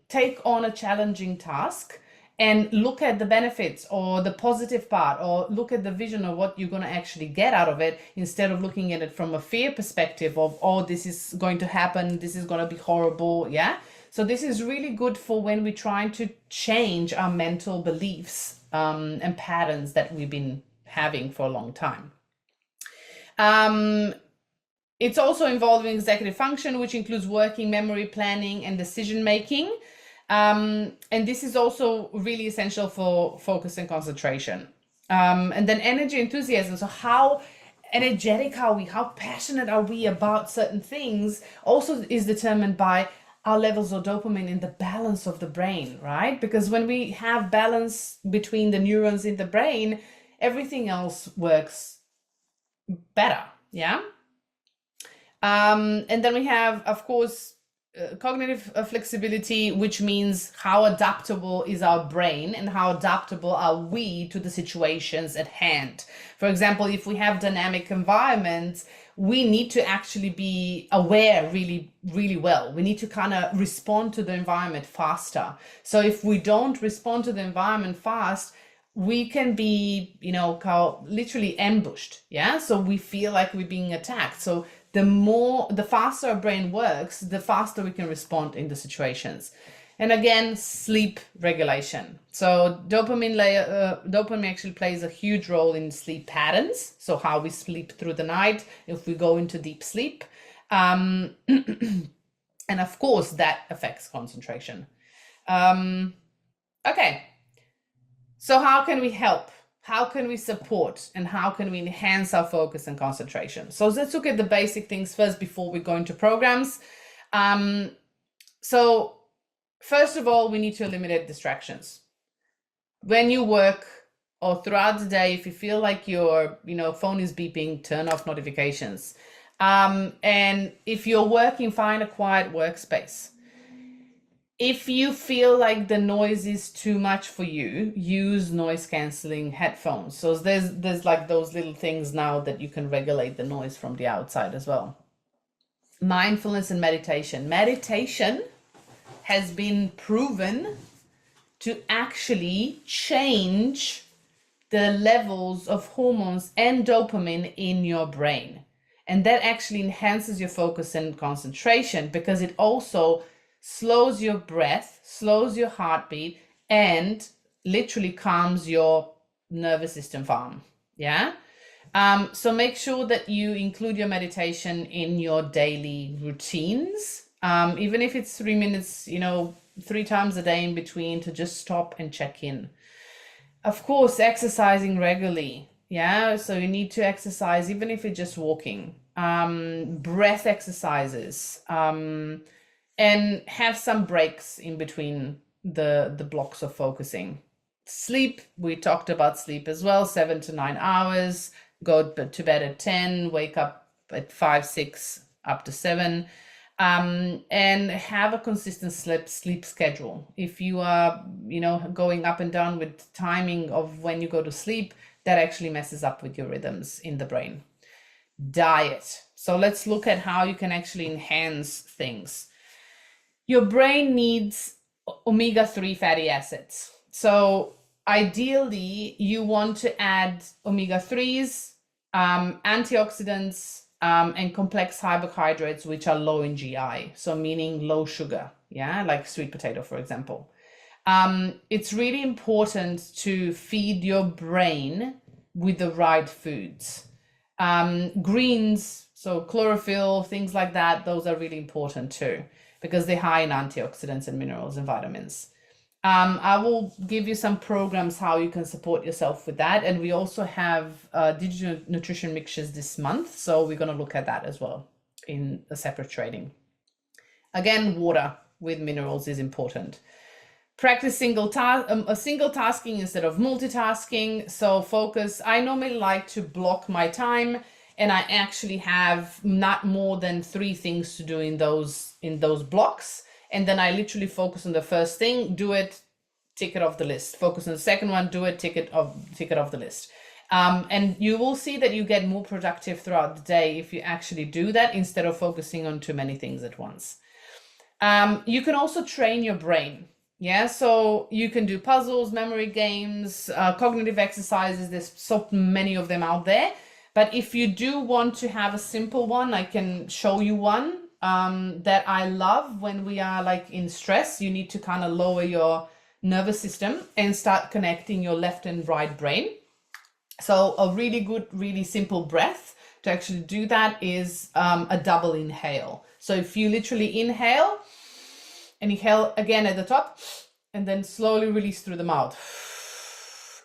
take on a challenging task and look at the benefits or the positive part, or look at the vision of what you're going to actually get out of it, instead of looking at it from a fear perspective of, oh, this is going to happen, this is going to be horrible. Yeah. So this is really good for when we're trying to change our mental beliefs and patterns that we've been having for a long time. It's also involved in executive function, which includes working, memory, planning, and decision making. And this is also really essential for focus and concentration. And then energy, enthusiasm. So how energetic are we? How passionate are we about certain things? Also is determined by our levels of dopamine in the balance of the brain, right? Because when we have balance between the neurons in the brain, everything else works better. Yeah. And then we have, of course, cognitive flexibility, which means how adaptable is our brain and how adaptable are we to the situations at hand. For example, if we have dynamic environments, we need to actually be aware really, really well. We need to kind of respond to the environment faster. So if we don't respond to the environment fast, we can be, literally ambushed. Yeah. So we feel like we're being attacked. So the faster our brain works, the faster we can respond in the situations. And again, sleep regulation. So dopamine actually plays a huge role in sleep patterns. So how we sleep through the night, if we go into deep sleep. And of course, that affects concentration. Okay. So how can we help? How can we support, and how can we enhance our focus and concentration? So let's look at the basic things first before we go into programs. So first of all, we need to eliminate distractions. When you work, or throughout the day, if you feel like your phone is beeping, turn off notifications. And if you're working, find a quiet workspace. If you feel like the noise is too much for you, use noise canceling headphones. So there's like those little things now that you can regulate the noise from the outside as well. Mindfulness and meditation. Meditation has been proven to actually change the levels of hormones and dopamine in your brain. And that actually enhances your focus and concentration, because it also slows your breath, slows your heartbeat, and literally calms your nervous system farm. Yeah. So make sure that you include your meditation in your daily routines, even if it's 3 minutes, 3 times a day in between, to just stop and check in. Of course, exercising regularly. Yeah, so you need to exercise, even if it's just walking. Breath exercises, and have some breaks in between the blocks of focusing. Sleep, we talked about sleep as well, 7 to 9 hours. Go to bed at 10, wake up at 5, 6, up to 7. And have a consistent sleep schedule. If you are, going up and down with timing of when you go to sleep, that actually messes up with your rhythms in the brain. Diet. So let's look at how you can actually enhance things. Your brain needs omega-3 fatty acids. So ideally, you want to add omega-3s, antioxidants, and complex carbohydrates, which are low in GI, so meaning low sugar, like sweet potato, for example. It's really important to feed your brain with the right foods. Greens, so chlorophyll, things like that, those are really important too, because they're high in antioxidants and minerals and vitamins. I will give you some programs how you can support yourself with that. And we also have digital nutrition mixtures this month. So we're going to look at that as well in a separate training. Again, water with minerals is important. Practice single tasking instead of multitasking. So focus. I normally like to block my time, and I actually have not more than 3 things to do in those blocks. And then I literally focus on the first thing, do it, tick it off the list. Focus on the second one, do it, tick it off the list. And you will see that you get more productive throughout the day if you actually do that, instead of focusing on too many things at once. You can also train your brain. Yeah, so you can do puzzles, memory games, cognitive exercises. There's so many of them out there. But if you do want to have a simple one, I can show you one that I love. When we are like in stress, you need to kind of lower your nervous system and start connecting your left and right brain. So a really good, really simple breath to actually do that is a double inhale. So if you literally inhale again at the top, and then slowly release through the mouth.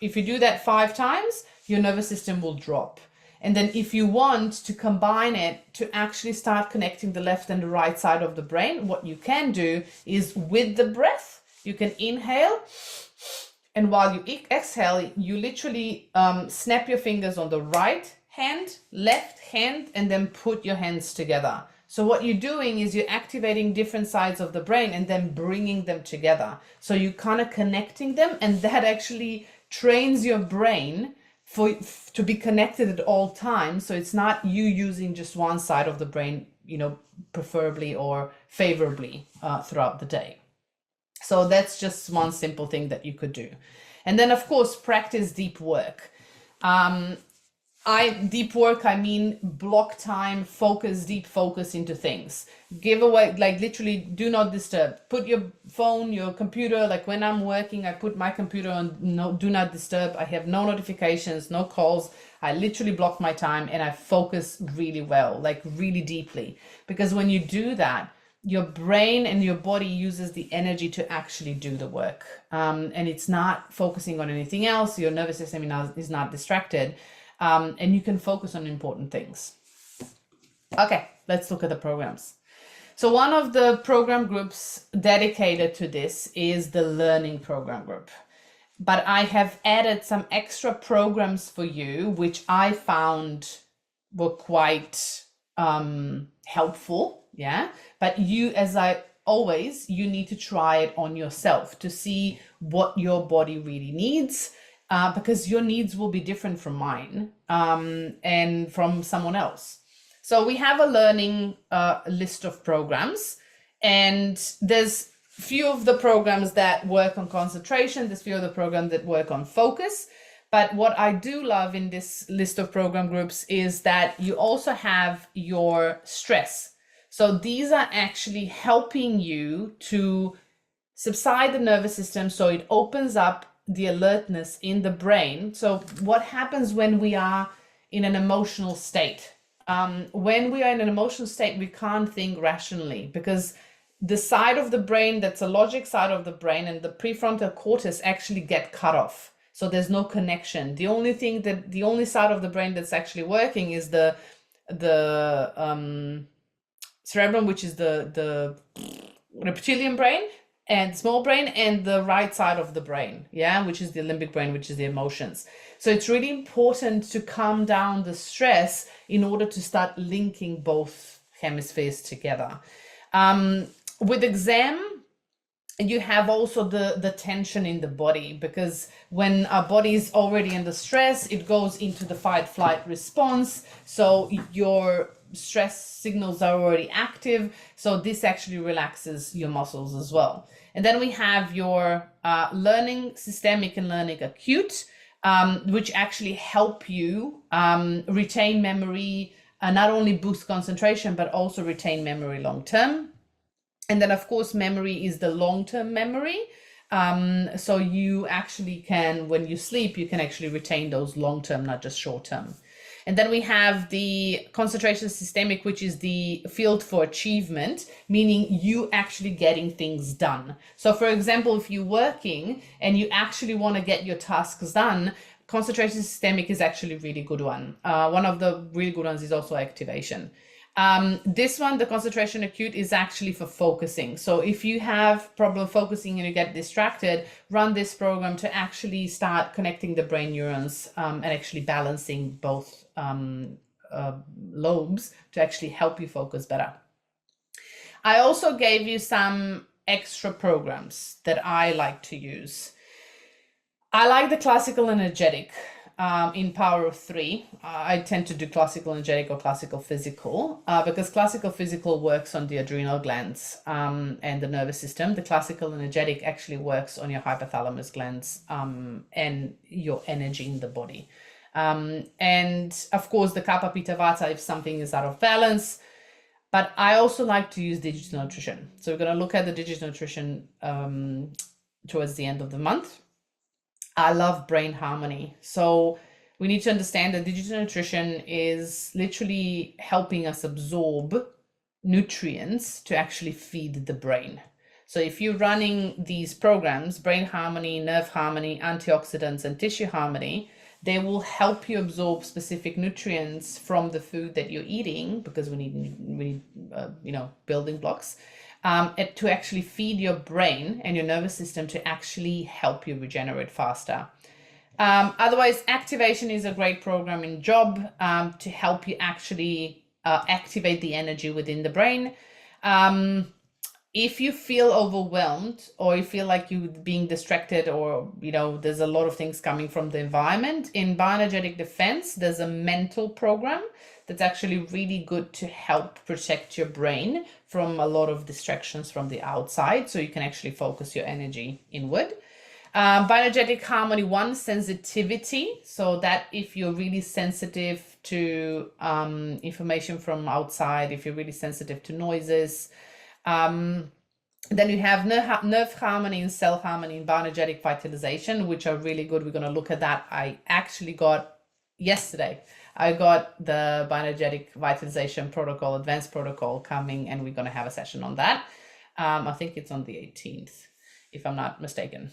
If you do that 5 times, your nervous system will drop. And then if you want to combine it to actually start connecting the left and the right side of the brain, what you can do is, with the breath, you can inhale, and while you exhale, you literally snap your fingers on the right hand, left hand, and then put your hands together. So what you're doing is you're activating different sides of the brain and then bringing them together. So you're kind of connecting them, and that actually trains your brain to be connected at all times. So it's not you using just one side of the brain, preferably or favorably throughout the day. So that's just one simple thing that you could do. And then, of course, practice deep work. Deep work, I mean block time, deep focus into things. Give away, like literally do not disturb. Put your phone, your computer, like when I'm working, I put my computer on do not disturb. I have no notifications, no calls. I literally block my time and I focus really well, like really deeply. Because when you do that, your brain and your body uses the energy to actually do the work. And it's not focusing on anything else. Your nervous system is not distracted. And you can focus on important things. Okay, let's look at the programs. So one of the program groups dedicated to this is the learning program group. but I have added some extra programs for you, which I found were quite helpful. Yeah. But you, as I always, you need to try it on yourself to see what your body really needs, because your needs will be different from mine and from someone else. So we have a learning list of programs, and there's few of the programs that work on concentration, there's few of the programs that work on focus. But what I do love in this list of program groups is that you also have your stress. So these are actually helping you to subside the nervous system, so it opens up the alertness in the brain. So what happens when we are in an emotional state? When we are in an emotional state, we can't think rationally, because the side of the brain that's a logic side of the brain and the prefrontal cortex actually get cut off. So there's no connection. The only side of the brain that's actually working is the cerebrum, which is the reptilian brain and small brain, and the right side of the brain, yeah, which is the limbic brain, which is the emotions. So it's really important to calm down the stress in order to start linking both hemispheres together. With exam, you have also the tension in the body, because when our body is already under stress, it goes into the fight flight response. So your stress signals are already active. So this actually relaxes your muscles as well. And then we have your learning systemic and learning acute, which actually help you retain memory, not only boost concentration, but also retain memory long term. And then, of course, memory is the long-term memory. So you actually can, when you sleep, you can actually retain those long-term, not just short-term. And then we have the concentration systemic, which is the field for achievement, meaning you actually getting things done. So for example, if you're working and you actually want to get your tasks done, concentration systemic is actually a really good one. One of the really good ones is also activation. This one, the concentration acute, is actually for focusing. So if you have problem focusing and you get distracted, run this program to actually start connecting the brain neurons and actually balancing both lobes to actually help you focus better. I also gave you some extra programs that I like to use. I like the classical energetic. In power of 3, I tend to do classical energetic or classical physical because classical physical works on the adrenal glands and the nervous system. The classical energetic actually works on your hypothalamus glands and your energy in the body. And of course, the Kapha Pitta Vata if something is out of balance. But I also like to use digital nutrition. So we're going to look at the digital nutrition towards the end of the month. I love brain harmony. So we need to understand that digital nutrition is literally helping us absorb nutrients to actually feed the brain. So if you're running these programs, brain harmony, nerve harmony, antioxidants, and tissue harmony, they will help you absorb specific nutrients from the food that you're eating, because we need building blocks. To actually feed your brain and your nervous system to actually help you regenerate faster. Otherwise, activation is a great programming job to help you actually activate the energy within the brain. If you feel overwhelmed or you feel like you're being distracted, or there's a lot of things coming from the environment, in bioenergetic defense, there's a mental program that's actually really good to help protect your brain from a lot of distractions from the outside, so you can actually focus your energy inward. Bioenergetic harmony 1, sensitivity, so that if you're really sensitive to information from outside, if you're really sensitive to noises, then you have nerve harmony and cell harmony and bioenergetic vitalization, which are really good. We're going to look at that. I actually got yesterday, I got the bioenergetic vitalization protocol, advanced protocol coming, and we're going to have a session on that. I think it's on the 18th, if I'm not mistaken.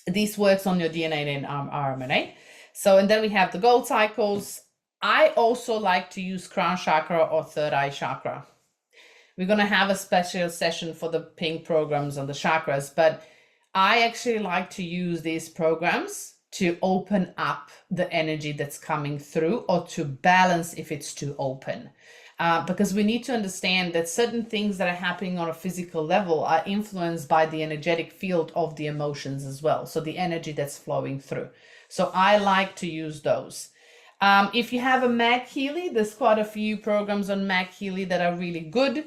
This works on your DNA and RMNA. So, and then we have the gold cycles. I also like to use crown chakra or third eye chakra. We're going to have a special session for the pink programs on the chakras, but I actually like to use these programs to open up the energy that's coming through, or to balance if it's too open. Because we need to understand that certain things that are happening on a physical level are influenced by the energetic field of the emotions as well. So the energy that's flowing through. So I like to use those. If you have a Mac Healy, there's quite a few programs on Mac Healy that are really good.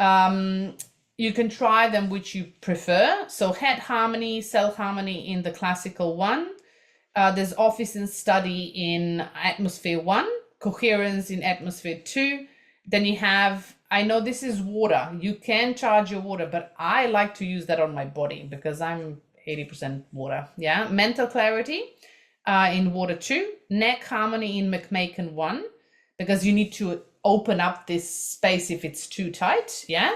You can try them which you prefer. So head harmony, cell harmony in the classical one. There's office and study in atmosphere 1, coherence in atmosphere 2. Then you have, I know this is water. You can charge your water, but I like to use that on my body because I'm 80% water. Yeah. Mental clarity in water 2. Neck harmony in McMaken 1, because you need to open up this space if it's too tight. Yeah.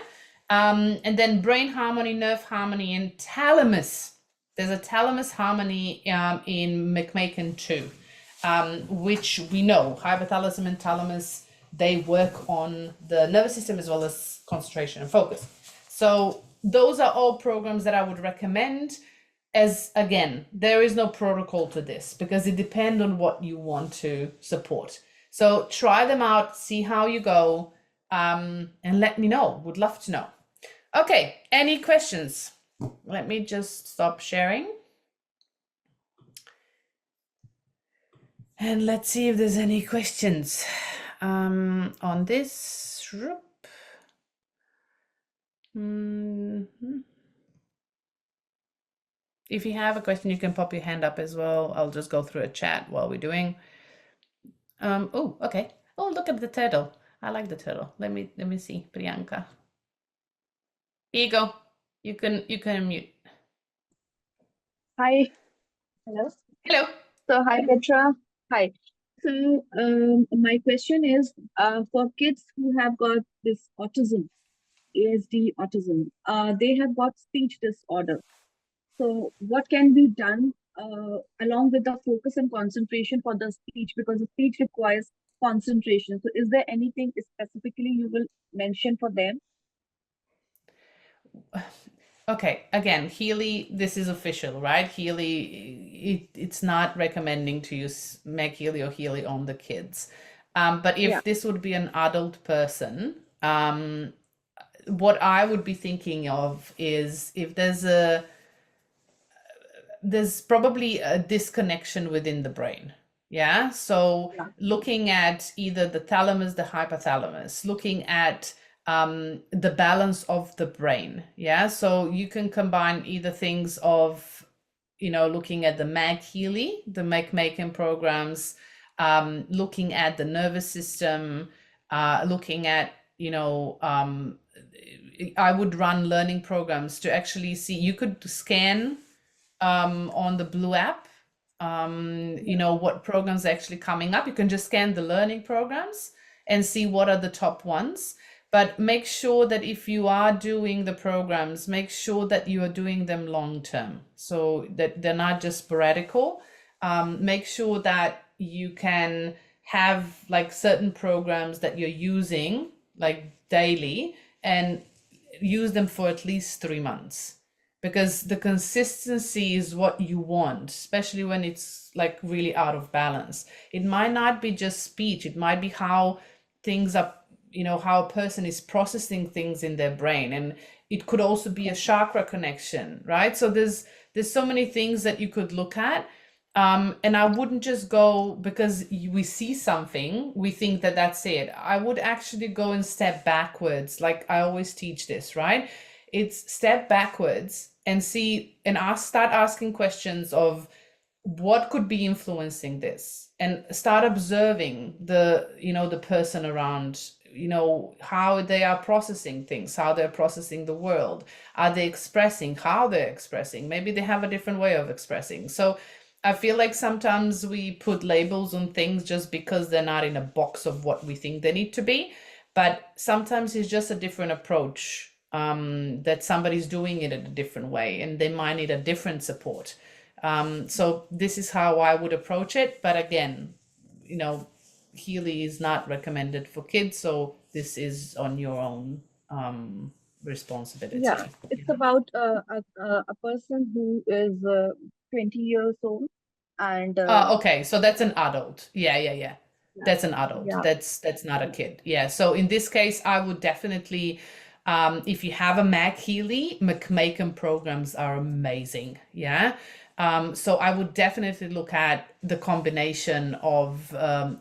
And then brain harmony, nerve harmony, and thalamus. There's a thalamus harmony in McMaken 2, which we know hypothalamus and thalamus, they work on the nervous system as well as concentration and focus. So those are all programs that I would recommend. As again, there is no protocol to this because it depends on what you want to support. So try them out, see how you go, and let me know. Would love to know. Okay, any questions? Let me just stop sharing. And let's see if there's any questions on this. If you have a question, you can pop your hand up as well. I'll just go through a chat while we're doing. Oh, okay. Oh, look at the turtle. I like the turtle. Let me see, Priyanka. Here you go. You can unmute. Hi. Hello. Hello. So hi Petra. Hi. So my question is for kids who have got this autism, ASD autism, they have got speech disorder. So what can be done along with the focus and concentration for the speech, because the speech requires concentration. So is there anything specifically you will mention for them? Okay, again, Healy, this is official, right? Healy, it's not recommending to use Meg Healy or Healy on the kids. But if this would be an adult person, what I would be thinking of is if there's probably a disconnection within the brain. Yeah. So looking at either the thalamus, the hypothalamus, looking at the balance of the brain. Yeah. So you can combine either things of, looking at the Mag Healy, the McMaken programs, looking at the nervous system, looking at, I would run learning programs to actually see, you could scan on the Blue app, what programs are actually coming up. You can just scan the learning programs and see what are the top ones. But make sure that if you are doing the programs, make sure that you are doing them long term, so that they're not just sporadical. Make sure that you can have like certain programs that you're using like daily and use them for at least 3 months, because the consistency is what you want, especially when it's like really out of balance. It might not be just speech, it might be how things are, how a person is processing things in their brain, and it could also be a chakra connection, right? So there's so many things that you could look at. And I wouldn't just go because we see something, we think that that's it. I would actually go and step backwards. Like I always teach this, right? It's step backwards and see and start asking questions of what could be influencing this, and start observing the person around, how they are processing things, how they're processing the world. Are they expressing how they're expressing? Maybe they have a different way of expressing. So I feel like sometimes we put labels on things just because they're not in a box of what we think they need to be. But sometimes it's just a different approach, that somebody's doing it in a different way and they might need a different support. So this is how I would approach it. But again, Healy is not recommended for kids. So this is on your own responsibility. Yeah, it's about a person who is 20 years old and Okay, so that's an adult. Yeah. yeah, That's an adult. yeah, That's not a yeah. kid. Yeah. So in this case, I would definitely, if you have a Mac Healy, McMaken programs are amazing. Yeah. So I would definitely look at the combination of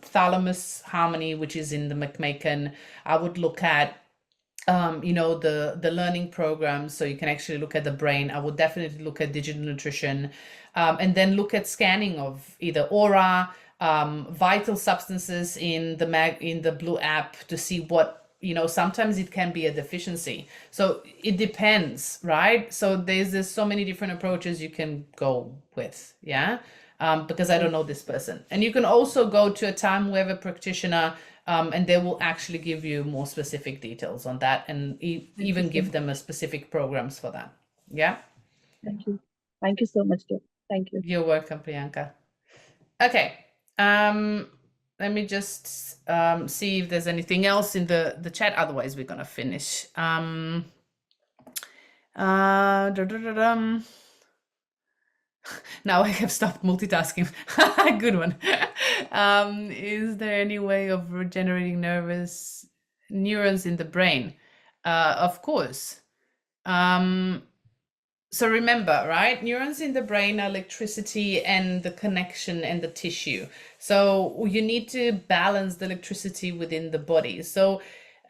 thalamus harmony, which is in the McMaken. I would look at the learning programs, so you can actually look at the brain. I would definitely look at digital nutrition, and then look at scanning of either aura, vital substances in the blue app to see what, sometimes it can be a deficiency, so it depends, right? So there's so many different approaches you can go with. Yeah. Because I don't know this person. And you can also go to a time weather practitioner, and they will actually give you more specific details on that, and Thank you even so give much. them a specific programs for that. Yeah. Thank you. Thank you so much, dear. Thank you. You're welcome, Priyanka. Okay. Let me just see if there's anything else in the chat. Otherwise, we're gonna finish. Now I have stopped multitasking. Good one. Is there any way of regenerating nervous neurons in the brain? Of course. So remember, right? Neurons in the brain are electricity and the connection and the tissue. So you need to balance the electricity within the body. So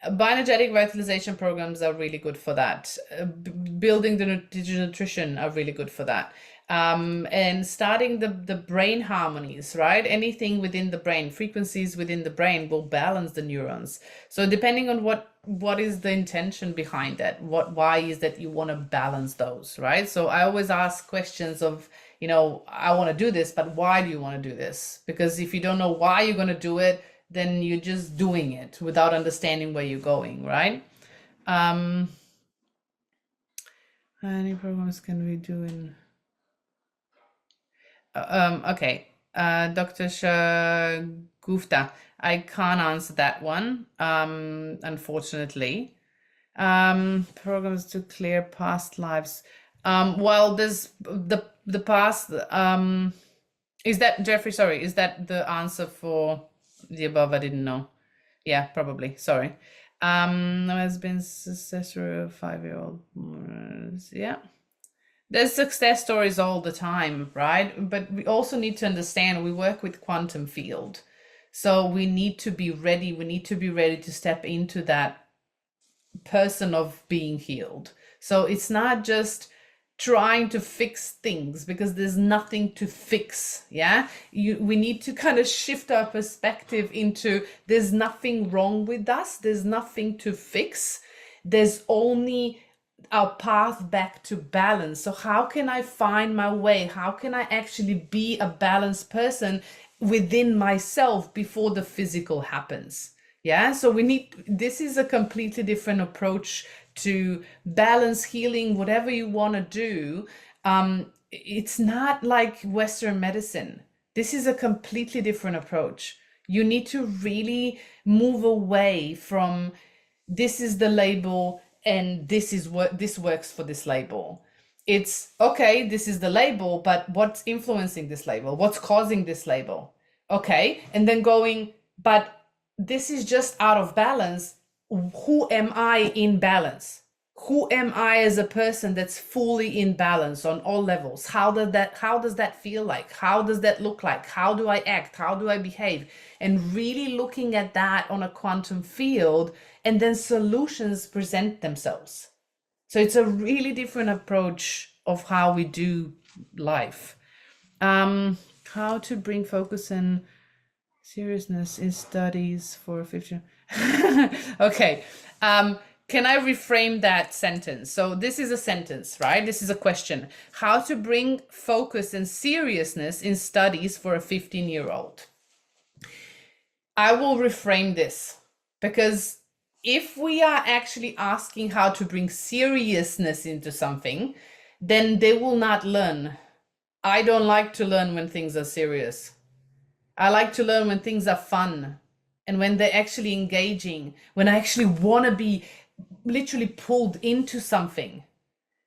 bioenergetic vitalization programs are really good for that. Building the digital nutrition are really good for that. And starting the brain harmonies, right? Anything within the brain, frequencies within the brain will balance the neurons. So depending on what is the intention behind that, why is that you want to balance those, right? So I always ask questions of, I want to do this, but why do you want to do this? Because if you don't know why you're going to do it, then you're just doing it without understanding where you're going, right? Any programs can we do in okay, Dr. Shagufta, I can't answer that one, unfortunately. Programs to clear past lives. Well, there's the past. Is that Jeffrey? Sorry, is that the answer for the above? I didn't know. Yeah, probably. Sorry. Has been successor of 5-year-old. Yeah. There's success stories all the time, right? But we also need to understand we work with quantum field. So we need to be ready. We need to be ready to step into that person of being healed. So it's not just trying to fix things, because there's nothing to fix. Yeah, we need to kind of shift our perspective into there's nothing wrong with us, there's nothing to fix, there's only our path back to balance. So how can I find my way? How can I actually be a balanced person within myself before the physical happens? Yeah, so this is a completely different approach to balance, healing, whatever you want to do. It's not like Western medicine. This is a completely different approach. You need to really move away from this is the label and this is what this works for this label. It's okay, this is the label, but what's influencing this label? What's causing this label? Okay, and then going, but this is just out of balance. Who am I in balance? Who am I as a person that's fully in balance on all levels? How does that feel like? How does that look like? How do I act? How do I behave? And really looking at that on a quantum field, and then solutions present themselves. So it's a really different approach of how we do life. How to bring focus and seriousness in studies for 50. Okay. Can I reframe that sentence? So this is a sentence, right? This is a question. How to bring focus and seriousness in studies for a 15-year-old. I will reframe this, because if we are actually asking how to bring seriousness into something, then they will not learn. I don't like to learn when things are serious. I like to learn when things are fun and when they're actually engaging, when I actually want to be literally pulled into something.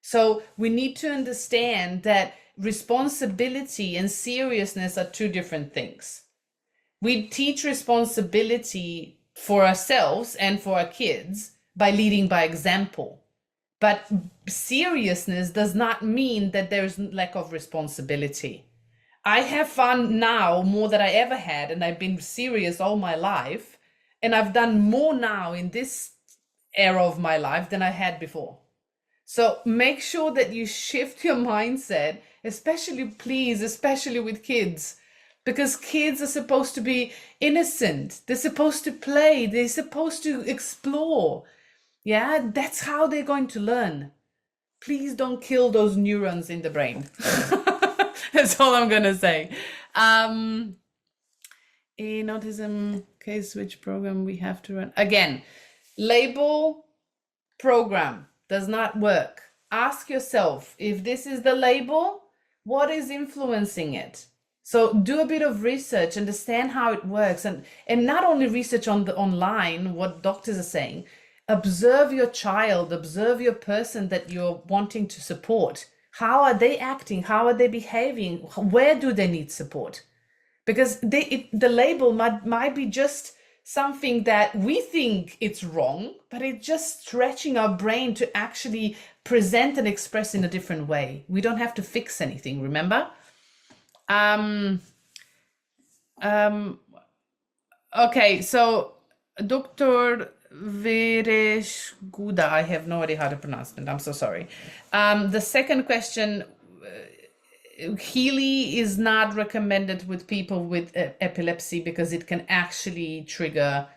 So we need to understand that responsibility and seriousness are two different things. We teach responsibility for ourselves and for our kids by leading by example. But seriousness does not mean that there's lack of responsibility. I have fun now more than I ever had, and I've been serious all my life. And I've done more now in this era of my life than I had before. So make sure that you shift your mindset, especially with kids, because kids are supposed to be innocent. They're supposed to play. They're supposed to explore. Yeah, that's how they're going to learn. Please don't kill those neurons in the brain. That's all I'm gonna say. In autism case, which program we have to run? Again, label program does not work. Ask yourself, if this is the label, what is influencing it? So do a bit of research, understand how it works, and not only research on the online what doctors are saying. Observe your child, observe your person that you're wanting to support. How are they acting? How are they behaving? Where do they need support? Because the label might be just something that we think it's wrong, but it's just stretching our brain to actually present and express in a different way. We don't have to fix anything, remember? Okay, so Dr. Vereshguda, I have no idea how to pronounce it. I'm so sorry. The second question, Healy is not recommended with people with epilepsy because it can actually trigger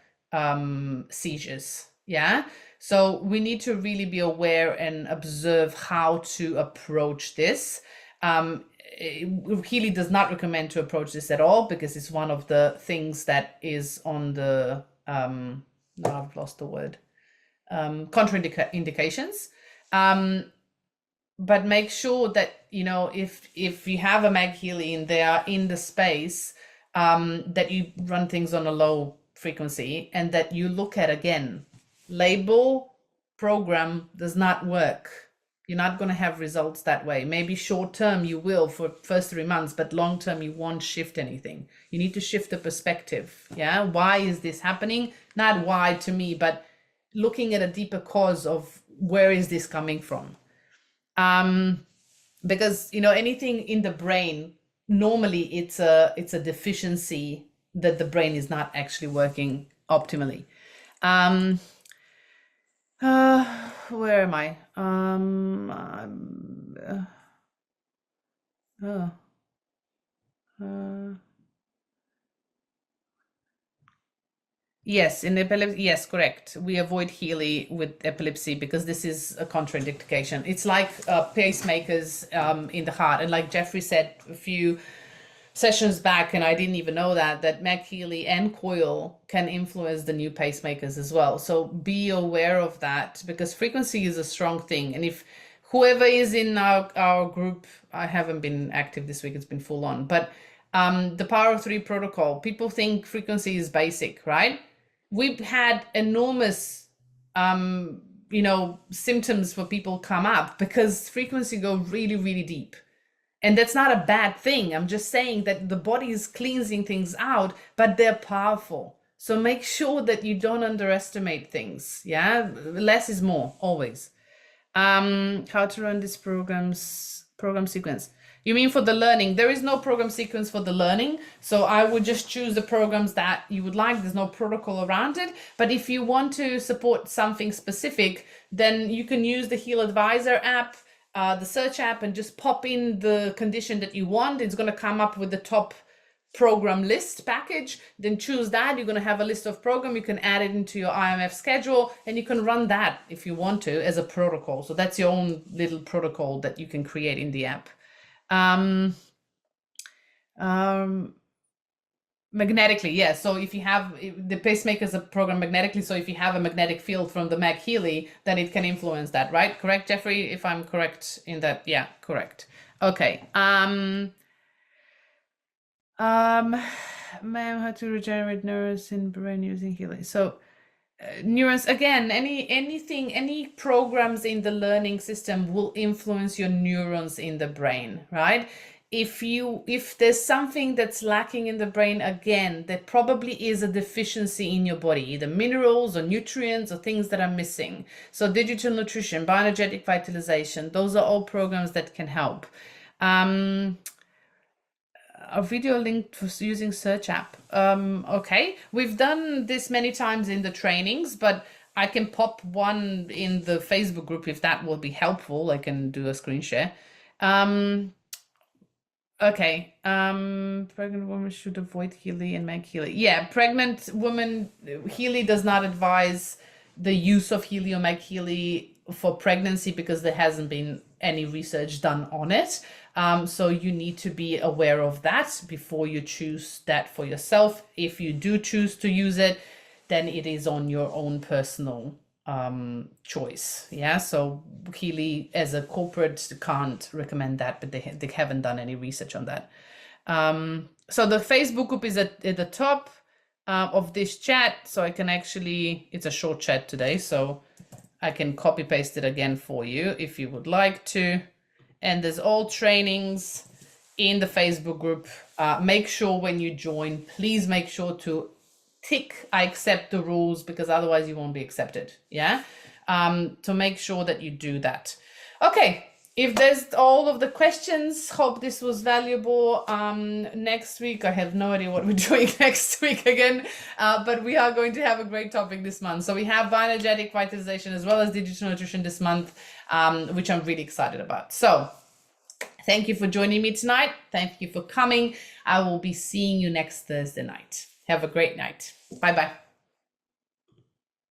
seizures. Yeah. So we need to really be aware and observe how to approach this. Healy does not recommend to approach this at all because it's one of the things that is on the now I've lost the word, contraindications. But make sure that, you know, if you have a Meg Healy and they are in the space, that you run things on a low frequency and that you look at, again, label program does not work. You're not going to have results that way. Maybe short term you will for first 3 months, but long term you won't shift anything. You need to shift the perspective. Yeah. Why is this happening? Not why to me, but looking at a deeper cause of where is this coming from? Because, you know, anything in the brain, normally it's a deficiency that the brain is not actually working optimally. Where am I? Yes, in epilepsy, yes, correct. We avoid Healy with epilepsy because this is a contraindication. It's like pacemakers in the heart. And like Jeffrey said a few sessions back, and I didn't even know that Meg Healy and coil can influence the new pacemakers as well. So be aware of that because frequency is a strong thing. And if whoever is in our group, I haven't been active this week, it's been full on, but the Power of Three protocol, people think frequency is basic, right? We've had enormous symptoms for people come up because frequency go really, really deep. And that's not a bad thing. I'm just saying that the body is cleansing things out, but they're powerful. So make sure that you don't underestimate things. Yeah, less is more, always. How to run this program sequence. You mean for the learning? There is no program sequence for the learning. So I would just choose the programs that you would like. There's no protocol around it. But if you want to support something specific, then you can use the Heal Advisor app, the search app, and just pop in the condition that you want. It's going to come up with the top program list package. Then choose that. You're going to have a list of program. You can add it into your IMF schedule and you can run that if you want to as a protocol. So that's your own little protocol that you can create in the app. Magnetically, yes. So if you have the pacemakers are programmed magnetically, so if you have a magnetic field from the Meg Healy, then it can influence that, right? Correct, Jeffrey? If I'm correct in that, yeah, correct. Okay. Ma'am, how to regenerate nerves in brain using Healy. So neurons again, any programs in the learning system will influence your neurons in the brain, right? If there's something that's lacking in the brain, again, there probably is a deficiency in your body, either minerals or nutrients or things that are missing. So digital nutrition, bioenergetic vitalization, those are all programs that can help. A video link for using search app. Okay, we've done this many times in the trainings, but I can pop one in the Facebook group if that will be helpful. I can do a screen share. Okay. Pregnant women should avoid Healy and make Healy. Yeah, pregnant women, Healy does not advise the use of Healy or make Healy for pregnancy because there hasn't been any research done on it. So you need to be aware of that before you choose that for yourself. If you do choose to use it, then it is on your own personal choice. Yeah, so Healy as a corporate can't recommend that, but they haven't done any research on that. So the Facebook group is at the top of this chat, so I can actually, it's a short chat today, so I can copy paste it again for you if you would like to. And there's all trainings in the Facebook group. Make sure when you join, please make sure to tick I accept the rules, because otherwise you won't be accepted. Yeah, to make sure that you do that. Okay, if there's all of the questions, hope this was valuable. Next week, I have no idea what we're doing next week again, but we are going to have a great topic this month. So we have bioenergetic vitalization as well as digital nutrition this month, which I'm really excited about. So thank you for joining me tonight. Thank you for coming. I will be seeing you next Thursday night. Have a great night. Bye-bye.